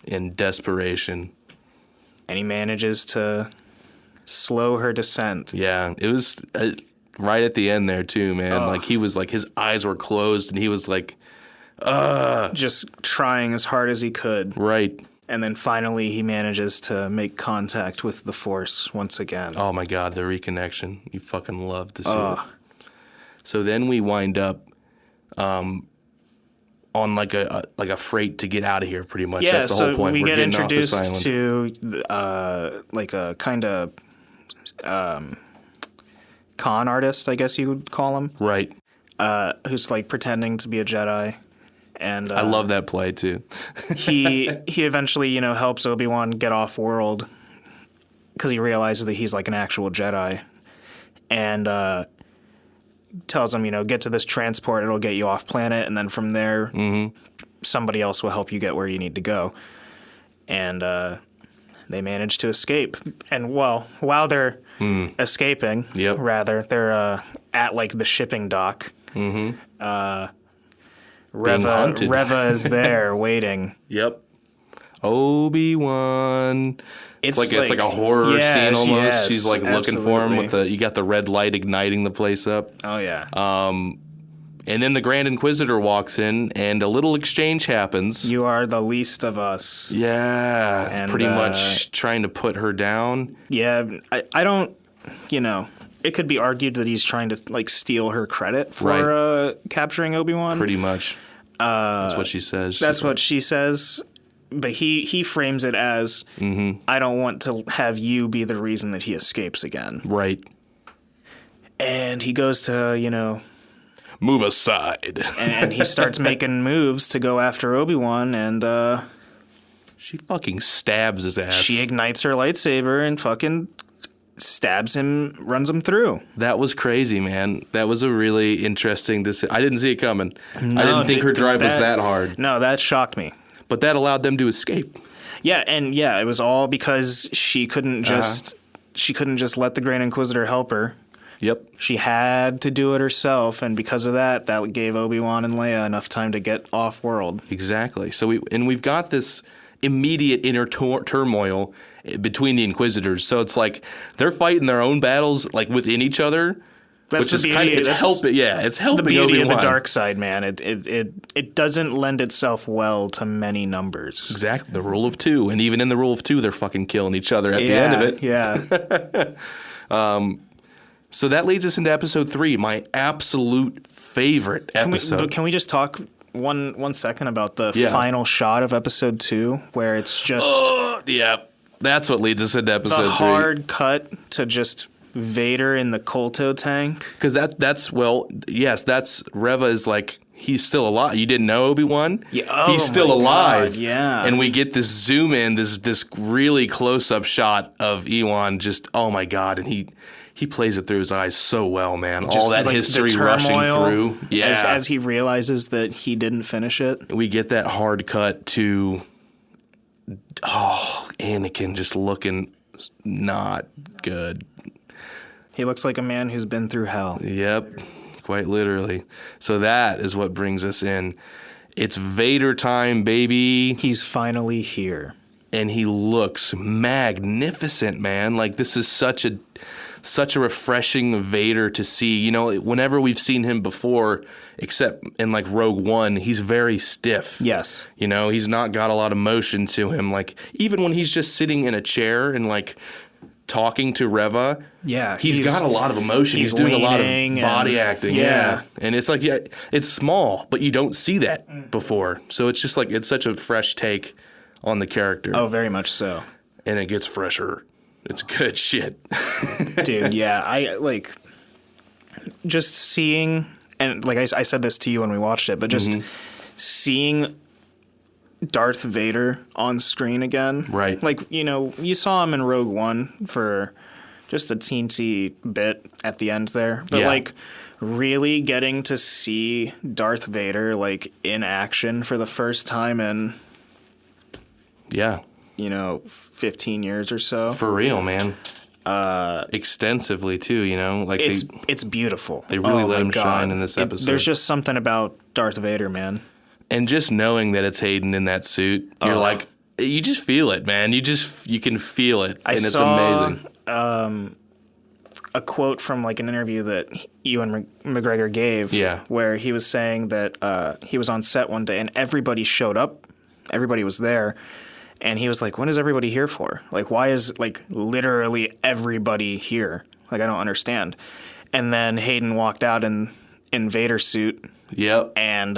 in desperation. And he manages to slow her descent. Yeah, it was... right at the end there too, man. Like he was like his eyes were closed and he was like, just trying as hard as he could. Right. And then finally he manages to make contact with the Force once again. Oh my God, the reconnection. You fucking love to see it. So then we wind up on like a freight to get out of here. Pretty much, Yeah, that's the whole point. We We're get getting off this introduced island. to like a kind of con artist, I guess you would call him, Right. who's like pretending to be a Jedi. And I love that play too. he eventually, helps Obi-Wan get off world because he realizes that he's like an actual Jedi, and tells him, get to this transport, it'll get you off planet, and then from there, somebody else will help you get where you need to go. And they manage to escape. And while they're escaping, Yep. rather, they're at like the shipping dock. hunted. Reva is there waiting. Yep. Obi-Wan. It's like a horror scene almost. yes, She's like looking for him with you got the red light igniting the place up. Oh yeah. And then the Grand Inquisitor walks in and a little exchange happens. You are the least of us. Yeah. And, pretty much trying to put her down. Yeah, I don't, it could be argued that he's trying to like steal her credit for capturing Obi-Wan. Pretty much. That's what she says. That's what she says. But he frames it as, I don't want to have you be the reason that he escapes again. Right. And he goes to, Move aside. and he starts making moves to go after Obi-Wan, and She fucking stabs his ass. she ignites her lightsaber and fucking stabs him, runs him through. That was crazy, man. That was a really interesting decision. I didn't see it coming. I didn't think her drive was that hard. No, that shocked me. But that allowed them to escape. Yeah, and it was all because she couldn't just let the Grand Inquisitor help her. Yep. She had to do it herself, and because of that gave Obi-Wan and Leia enough time to get off world. Exactly. So we've got this immediate inner turmoil between the Inquisitors. So it's like they're fighting their own battles like within each other. That's which the is beauty. it's helping. Yeah, it's helping the beauty Obi-Wan. of the dark side, man. It doesn't lend itself well to many numbers. Exactly. The rule of two, and even in the rule of two, they're fucking killing each other at the end of it. Yeah. So that leads us into episode 3, my absolute favorite episode. Can we just talk one second about the Yeah. final shot of episode 2, where it's just Yeah, that's what leads us into the episode 3. hard cut to just Vader in the Kolto tank? Because that's Reva is like, he's still alive. You didn't know Obi-Wan? Yeah. Oh he's still my alive. God, yeah. And we get this zoom in, this really close-up shot of Ewan just, oh my God. And he plays it through his eyes so well, man. Just all that like history the rushing turmoil through. Yeah. As he realizes that he didn't finish it. We get that hard cut to, Anakin just looking not good. He looks like a man who's been through hell. Yep, quite literally. So that is what brings us in. It's Vader time, baby. He's finally here. And he looks magnificent, man. Like, this is such a refreshing Vader to see. You know, whenever we've seen him before, except in like Rogue One, he's very stiff. Yes. You know, he's not got a lot of motion to him. Like, even when he's just sitting in a chair and like talking to Reva, yeah, he's got a lot of emotion. He's doing a lot of body acting. Yeah. And it's like, it's small, but you don't see that before. So it's just like, it's such a fresh take on the character. Oh, very much so. And it gets fresher. It's good shit. Dude, yeah. I like just seeing, and like I said this to you when we watched it, but just seeing Darth Vader on screen again. Right. Like, you know, you saw him in Rogue One for just a teensy bit at the end there. But like really getting to see Darth Vader like in action for the first time in 15 years or so. For real, man. Extensively too, you know, like it's beautiful. They really let him shine in this episode. There's just something about Darth Vader, man. And just knowing that it's Hayden in that suit, you're like, you just feel it, man. You can feel it, and it's amazing. A quote from like an interview that Ewan McGregor gave, where he was saying that he was on set one day and everybody showed up, everybody was there, and he was like, "When is everybody here for? Like, why is like literally everybody here? Like, I don't understand." And then Hayden walked out in Vader suit. Yep. And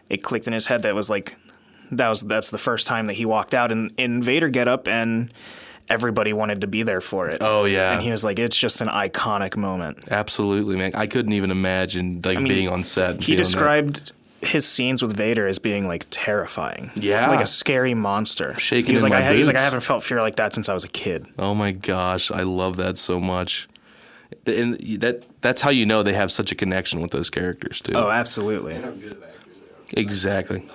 it clicked in his head that's the first time that he walked out in Vader getup, and everybody wanted to be there for it. Oh, yeah. And he was like, it's just an iconic moment. Absolutely, man. I couldn't even imagine being on set. And he described his scenes with Vader as being like terrifying. Yeah. Like a scary monster. Shaking He's in my He's like, boots. I haven't felt fear like that since I was a kid. Oh my gosh, I love that so much. And that's how you know they have such a connection with those characters too. Oh, absolutely. How good of actors they are. Exactly.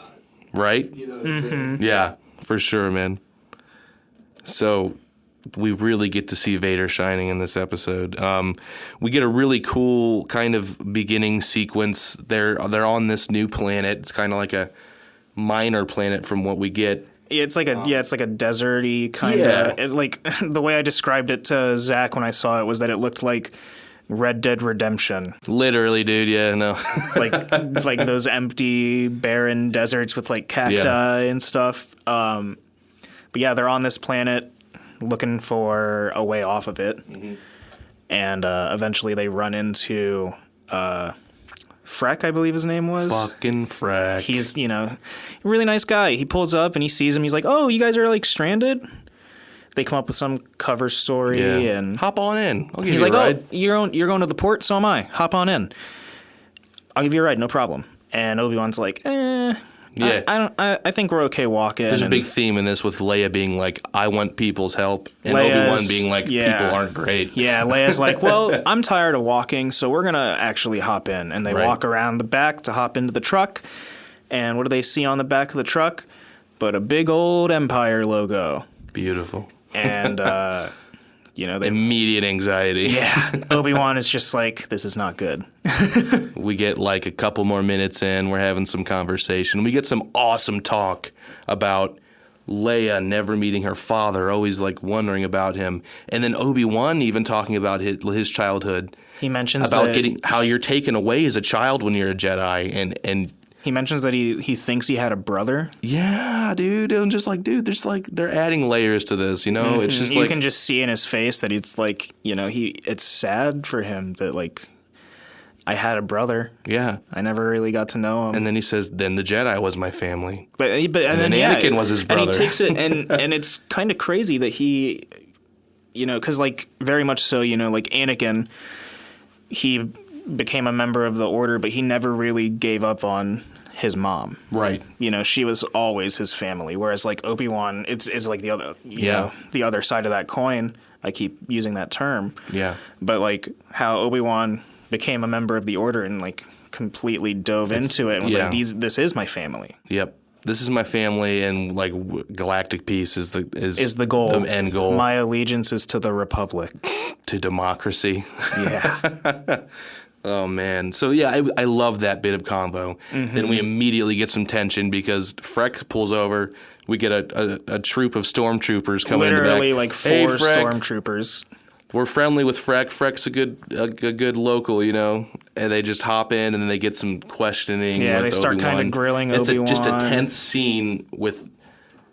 Right? You know what I'm saying? Yeah, for sure, man. So we really get to see Vader shining in this episode. We get a really cool kind of beginning sequence. They're on this new planet. It's kind of like a minor planet from what we get. It's like it's like a deserty kind of. Yeah. Like the way I described it to Zach when I saw it was that it looked like Red Dead Redemption, Literally, dude. Yeah, no. like those empty, barren deserts with like cacti and stuff. But yeah, they're on this planet looking for a way off of it, and eventually they run into Freck, I believe his name was. Fucking Freck. He's, a really nice guy. He pulls up and he sees him. He's like, oh, you guys are like stranded? They come up with some cover story and hop on in. I'll give he's you like, a ride. oh, you're going to the port? So am I. Hop on in. I'll give you a ride, no problem. And Obi-Wan's like, Yeah. I think we're okay walking. There's a big theme in this with Leia being like, I want people's help, and Leia's- Obi-Wan being like, yeah. people aren't great. Yeah, Leia's like, well, I'm tired of walking, so we're going to actually hop in. And they Right. walk around the back to hop into the truck. And what do they see on the back of the truck? But a big old Empire logo. Beautiful. And, they... Immediate anxiety. Yeah, Obi-Wan is just like, this is not good. We get like a couple more minutes in. We're having some conversation. We get some awesome talk about Leia never meeting her father, always like wondering about him. And then Obi-Wan even talking about his childhood. He mentions about that how you're taken away as a child when you're a Jedi. And he mentions that he thinks he had a brother. yeah, dude. I'm just like, dude, they're adding layers to this, It's just You can just see in his face that it's like, it's sad for him that like, I had a brother. yeah. I never really got to know him. And then he says, then the Jedi was my family. But and then Anakin was his brother. And he takes it, and it's kind of crazy that he, because like very much so, like Anakin, he became a member of the Order, but he never really gave up on his mom. Right. She was always his family. Whereas like Obi-Wan, it's like the other, the other side of that coin. I keep using that term. Yeah. But like how Obi-Wan became a member of the Order and like completely dove into it and was like, this is my family. Yep. This is my family, and like galactic peace is The goal. the end goal. My allegiance is to the Republic. To democracy. Yeah. Oh man. So yeah, I love that bit of convo. Then we immediately get some tension because Freck pulls over. We get a troop of stormtroopers coming in the back. Literally like 4 Hey, Freck. stormtroopers. We're friendly with Freck. Freck's a good local, and they just hop in and then they get some questioning. Yeah, with they start Obi-Wan. kind of grilling It's Obi-Wan. just a tense scene with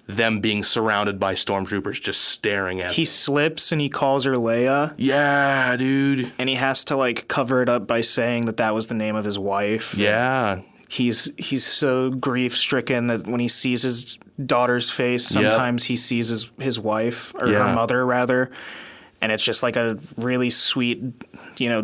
them being surrounded by stormtroopers just staring at He slips and he calls her Leia, Yeah, dude. and he has to like cover it up by saying that was the name of his wife. Yeah. He's so grief stricken that when he sees his daughter's face, sometimes he sees his wife or her mother rather. And it's just like a really sweet,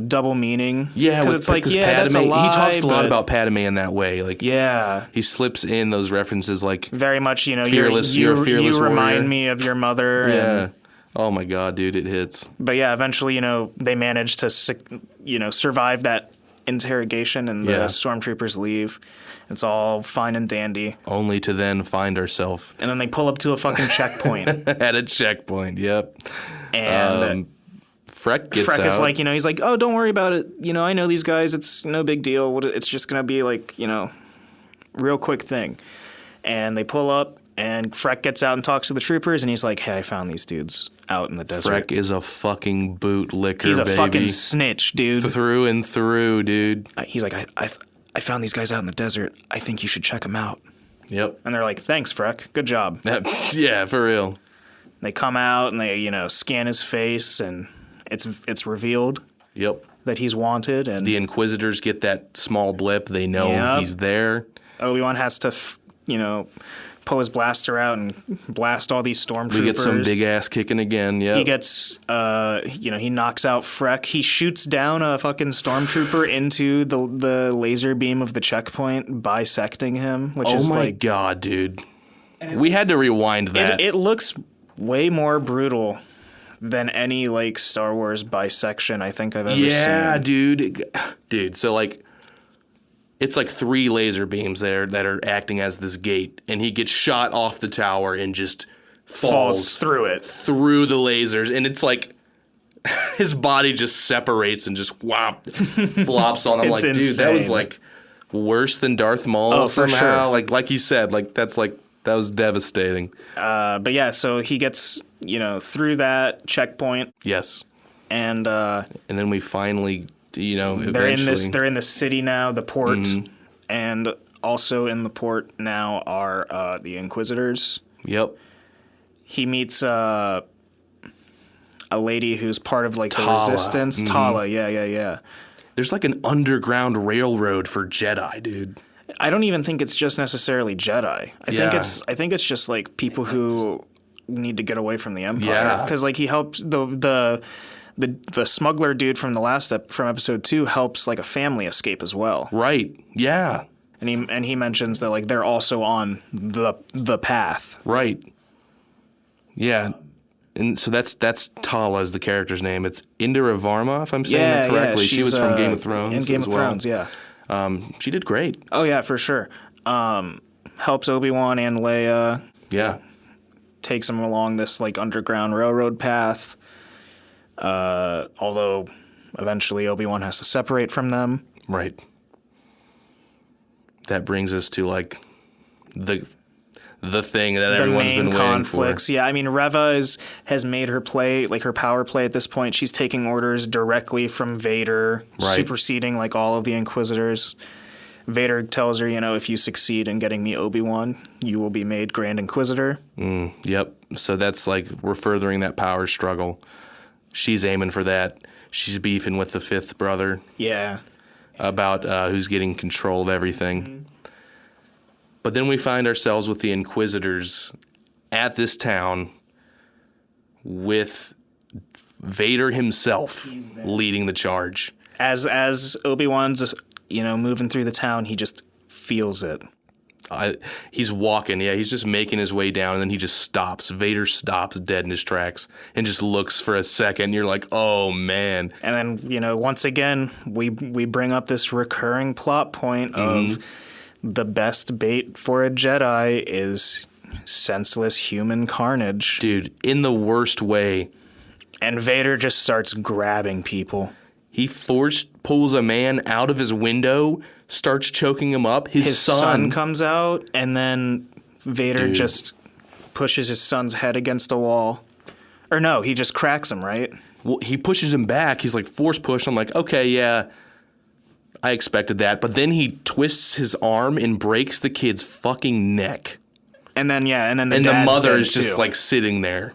double meaning. Yeah, because it's like, that's a Padme, lie, he talks a lot but- about Padme in that way. Like, Yeah, he slips in those references, like, very much. Fearless- you're you're a fearless you remind warrior. me of your mother. yeah. And, Oh my God, dude, it hits. but yeah, eventually, they manage to, survive that interrogation, and the stormtroopers leave. It's all fine and dandy, Only to then find ourselves and then they pull up to a fucking checkpoint, at a checkpoint. Yep. and. Freck gets Freck out. is like, he's like, oh, don't worry about it. I know these guys. It's no big deal. It's just going to be like, real quick thing. And they pull up, and Freck gets out and talks to the troopers, and he's like, hey, I found these dudes out in the desert. Freck is a fucking bootlicker, He's a baby. fucking snitch, dude. Through and through, dude. He's like, I found these guys out in the desert. I think you should check them out. Yep. And they're like, thanks, Freck. Good job. Yeah, for real. They come out, and they, scan his face, and it's revealed Yep. that he's wanted. And The Inquisitors get that small blip. They know Yep. he's there. Obi-Wan has to, pull his blaster out and blast all these stormtroopers. We get some big ass kicking again. Yeah. He gets, he knocks out Freck. He shoots down a fucking stormtrooper into the laser beam of the checkpoint, bisecting him, which is oh my god, dude. We had to rewind that. It looks way more brutal than any like Star Wars bisection I think I've ever seen. Yeah, dude. So like, it's like 3 laser beams that are acting as this gate, and he gets shot off the tower and just falls through it, through the lasers, and it's like his body just separates and just flops on. I'm like, dude, that was like worse than Darth Maul somehow. For sure. Like you said, like that was devastating. But yeah, so he gets through that checkpoint. Yes, and then we finally. They're in the city now, the port, and also in the port now are the Inquisitors. Yep. He meets a lady who's part of like Tala. The Resistance. Tala, yeah. There's like an underground railroad for Jedi, dude. I don't even think it's just necessarily Jedi. I think it's just like people who need to get away from the Empire. Yeah. Because like he helps the smuggler dude from from episode 2 helps like a family escape as well. Right. Yeah. And he mentions that like they're also on the path. Right. Yeah. And so that's Tala is the character's name. It's Indira Varma, if I'm saying that correctly. Yeah, she was from Game of Thrones. In Game of Thrones, yeah. She did great. Oh yeah, for sure. Helps Obi-Wan and Leia. Yeah. Takes them along this like underground railroad path. Although eventually Obi-Wan has to separate from them. Right. That brings us to like the thing that everyone's been waiting conflicts. for. Yeah, I mean Reva has made her play like her power play at this point. She's taking orders directly from Vader, superseding like all of the Inquisitors. Vader tells her, if you succeed in getting me Obi-Wan, you will be made Grand Inquisitor. Yep. So that's like we're furthering that power struggle. She's aiming for that. She's beefing with the 5th brother. Yeah. About who's getting control of everything. Mm-hmm. But then we find ourselves with the Inquisitors at this town with Vader himself leading the charge. As Obi-Wan's, moving through the town, he just feels it. He's walking, he's just making his way down, and then he just stops. Vader stops dead in his tracks and just looks for a second. You're like, oh, man. And then, once again, we bring up this recurring plot point of the best bait for a Jedi is senseless human carnage. Dude, in the worst way. And Vader just starts grabbing people. He pulls a man out of his window, starts choking him up. His son comes out, and then Vader just pushes his son's head against a wall. Or no, he just cracks him, right? Well, he pushes him back. He's like, force push. I'm like, okay, yeah, I expected that. But then he twists his arm and breaks the kid's fucking neck. And then the mother is just like sitting there.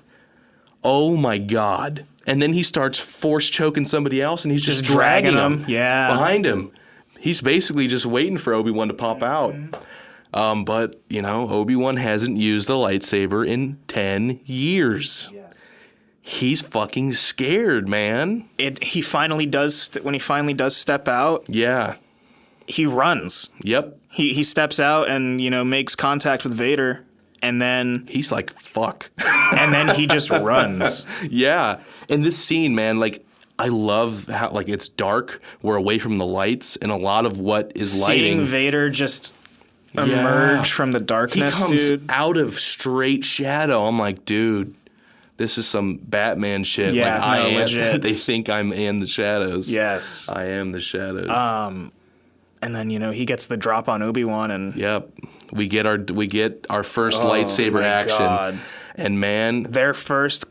Oh my God. And then he starts force choking somebody else, and he's just dragging him behind him. He's basically just waiting for Obi-Wan to pop out. But, Obi-Wan hasn't used the lightsaber in 10 years. Yes. He's fucking scared, man. He finally does, when he finally does step out. Yeah. He runs. Yep. He steps out and, makes contact with Vader. And then he's like, fuck. And then he just runs. Yeah. And this scene, man, like, I love how, like, it's dark. We're away from the lights. And a lot of what is lighting. Seeing Vader just emerge from the darkness, he comes dude. out of straight shadow. I'm like, dude, this is some Batman shit. Yeah, like, legit. They think I'm in the shadows. Yes. I am the shadows. And then, he gets the drop on Obi-Wan and... Yep. We get our first lightsaber action. God. And man... Their first,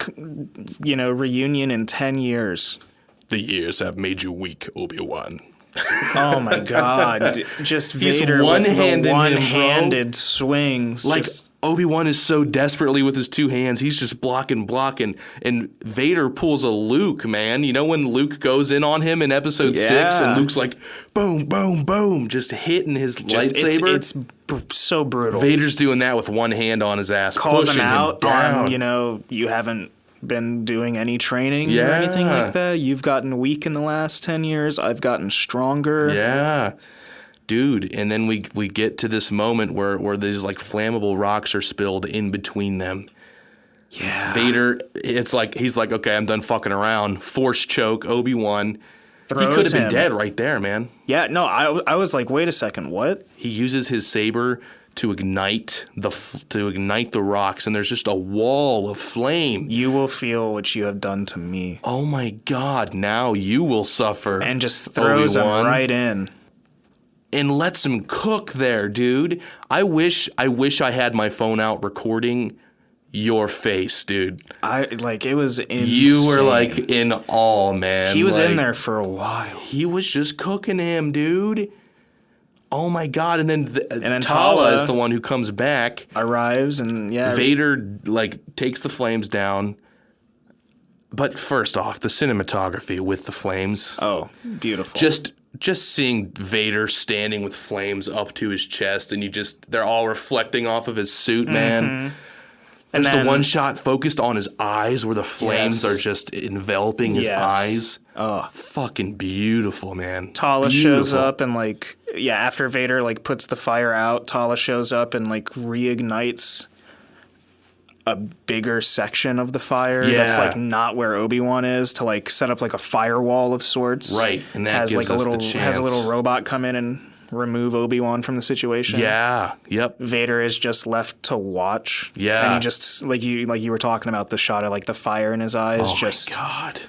reunion in 10 years. The years have made you weak, Obi-Wan. Oh, my God. Just Vader with the one-handed swings. Like, just... Obi-Wan is so desperately with his two hands. He's just blocking. And Vader pulls a Luke, man. You know when Luke goes in on him in episode 6 and Luke's like, boom, boom, boom, just hitting his lightsaber? It's so brutal. Vader's doing that with one hand on his ass, calls pushing him out down. on, you haven't been doing any training Yeah. or anything like that. You've gotten weak in the last 10 years. I've gotten stronger. Yeah. Dude, and then we get to this moment where these like flammable rocks are spilled in between them. Yeah. Vader, it's like he's like, okay, I'm done fucking around. Force choke, Obi-Wan. He Throws could have been him. dead right there, man. Yeah, no, I was like, wait a second, what? He uses his saber to ignite the rocks, and there's just a wall of flame. You will feel what you have done to me. Oh my God! Now you will suffer. And just throws Obi-Wan. him right in. And lets him cook there, dude. I wish I had my phone out recording your face, dude. It was insane. You were like in awe, man. He was like, in there for a while. He was just cooking him, dude. Oh my God! And then Tala is the one who comes back, arrives, and Vader like takes the flames down. But first off, the cinematography with the flames. Oh, beautiful. Just seeing Vader standing with flames up to his chest, and they're all reflecting off of his suit, man. There's the one shot focused on his eyes where the flames are just enveloping his eyes. Oh, fucking beautiful, man. Tala shows up and after Vader puts the fire out, Tala shows up and reignites a bigger section of the fire that's not where Obi-Wan is to set up a firewall of sorts. Right, and that has gives us the chance. Has a little robot come in and remove Obi-Wan from the situation. Yeah. Yep. Vader is just left to watch. Yeah. And he just like you were talking about the shot of the fire in his eyes. Oh just my God.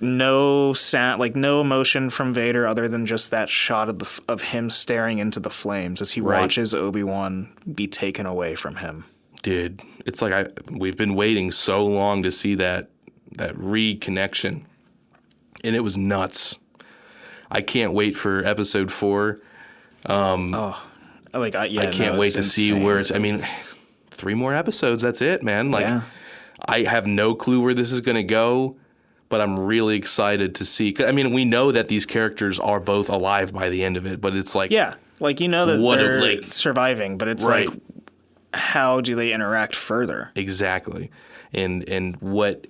No sound, no emotion from Vader other than just that shot of him staring into the flames as he watches Obi-Wan be taken away from him. Dude, it's we've been waiting so long to see that reconnection, and it was nuts. I can't wait for episode 4. I can't wait to see where it's. I mean, 3 more episodes. That's it, man. I have no clue where this is going to go, but I'm really excited to see. I mean, we know that these characters are both alive by the end of it, but it's that they're surviving, but it's how do they interact further? Exactly. And what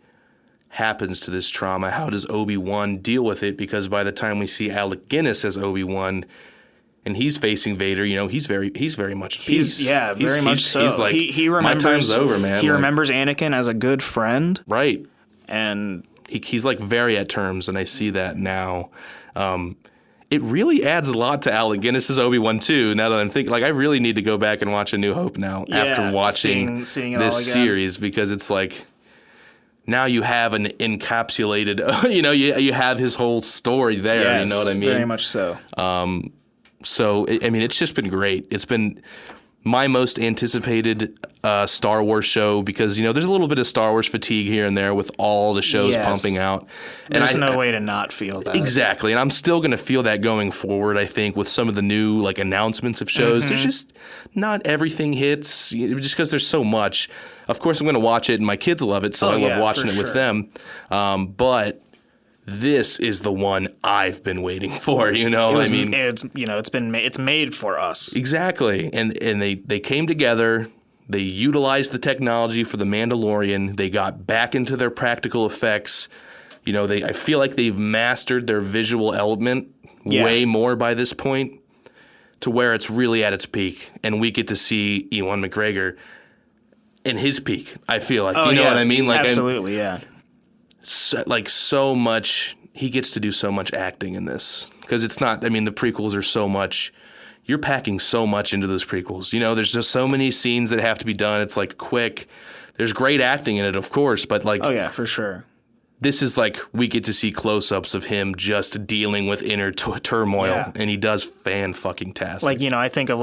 happens to this trauma? How does Obi-Wan deal with it? Because by the time we see Alec Guinness as Obi-Wan and he's facing Vader, he's very much at peace. Very much so. He's like, he remembers, my time's over, man. He remembers Anakin as a good friend. Right. And he's very at terms, and I see that now. It really adds a lot to Alec Guinness's Obi-Wan too. Now that I'm thinking, I really need to go back and watch A New Hope now after watching seeing it this all again. series, because it's now you have an encapsulated, you have his whole story there. Yes, you know what I mean? Very much so. So it's just been great. It's been my most anticipated Star Wars show because, there's a little bit of Star Wars fatigue here and there with all the shows pumping out. There's no way to not feel that. Exactly. And I'm still going to feel that going forward, I think, with some of the new announcements of shows. There's just not everything hits just because there's so much. Of course, I'm going to watch it and my kids love it, so I love watching it with them. But this is the one I've been waiting for, it's made for us. Exactly. And they came together, they utilized the technology for The Mandalorian, they got back into their practical effects. I feel like they've mastered their visual element way more by this point to where it's really at its peak. And we get to see Ewan McGregor in his peak, I feel like. What I mean? Absolutely, yeah. So much, he gets to do so much acting in this because it's not, the prequels are so much, you're packing so much into those prequels. There's just so many scenes that have to be done. It's quick. There's great acting in it, of course, but oh yeah, for sure. This is we get to see close-ups of him just dealing with inner turmoil, and he does fan-fucking-tastic. I think of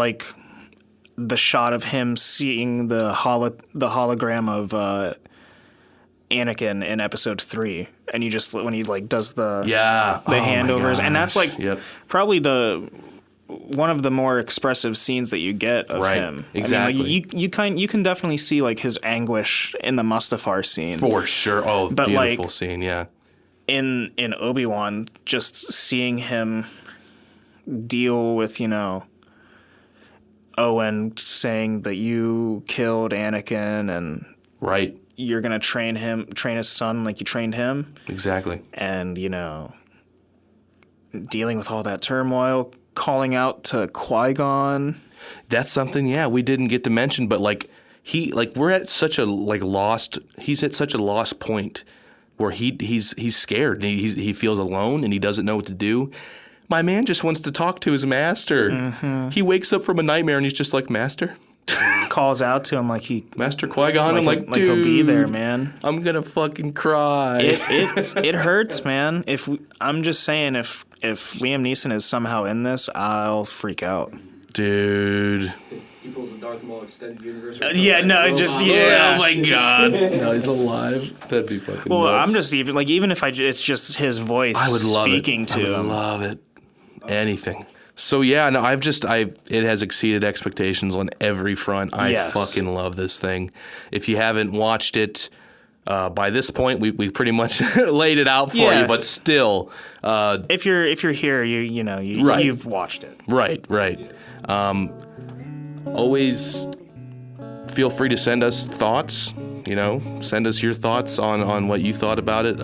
the shot of him seeing the hologram of Anakin in episode 3, and you just when he does the handovers, and that's probably one of the more expressive scenes that you get of him. Exactly. I mean, like, you can definitely see like his anguish in the Mustafar scene. For sure. Oh, but beautiful like, scene, yeah. In Obi-Wan, just seeing him deal with, Owen saying that you killed Anakin and right. You're gonna train his son like you trained him. Exactly. And, dealing with all that turmoil, calling out to Qui-Gon. That's something, we didn't get to mention, but like we're at such a he's at such a lost point where he's scared and he feels alone and he doesn't know what to do. My man just wants to talk to his master. Mm-hmm. He wakes up from a nightmare and he's just like, Master? Calls out to him like Master Qui-Gon. I'm like, dude, he'll be there, man. I'm gonna fucking cry. It hurts, man. I'm just saying, if Liam Neeson is somehow in this, I'll freak out, dude. He pulls a Darth Maul extended universe. Oh my god. No, he's alive. That'd be fucking. Well, nuts. I'm just even if it's just his voice. I would love speaking it. to I would him. love it. Anything. So yeah, no, it has exceeded expectations on every front. I fucking love this thing. If you haven't watched it, by this point we pretty much laid it out for you, but still, if you're here, you've watched it. Right. Always feel free to send us thoughts. Send us your thoughts on what you thought about it.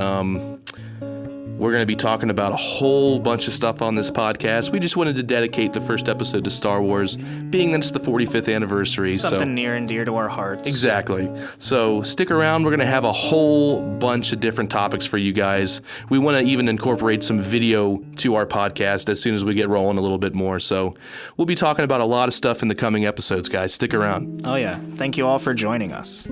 We're going to be talking about a whole bunch of stuff on this podcast. We just wanted to dedicate the first episode to Star Wars, being that it's the 45th anniversary. Something near and dear to our hearts. Exactly. So stick around. We're going to have a whole bunch of different topics for you guys. We want to even incorporate some video to our podcast as soon as we get rolling a little bit more. So we'll be talking about a lot of stuff in the coming episodes, guys. Stick around. Oh, yeah. Thank you all for joining us.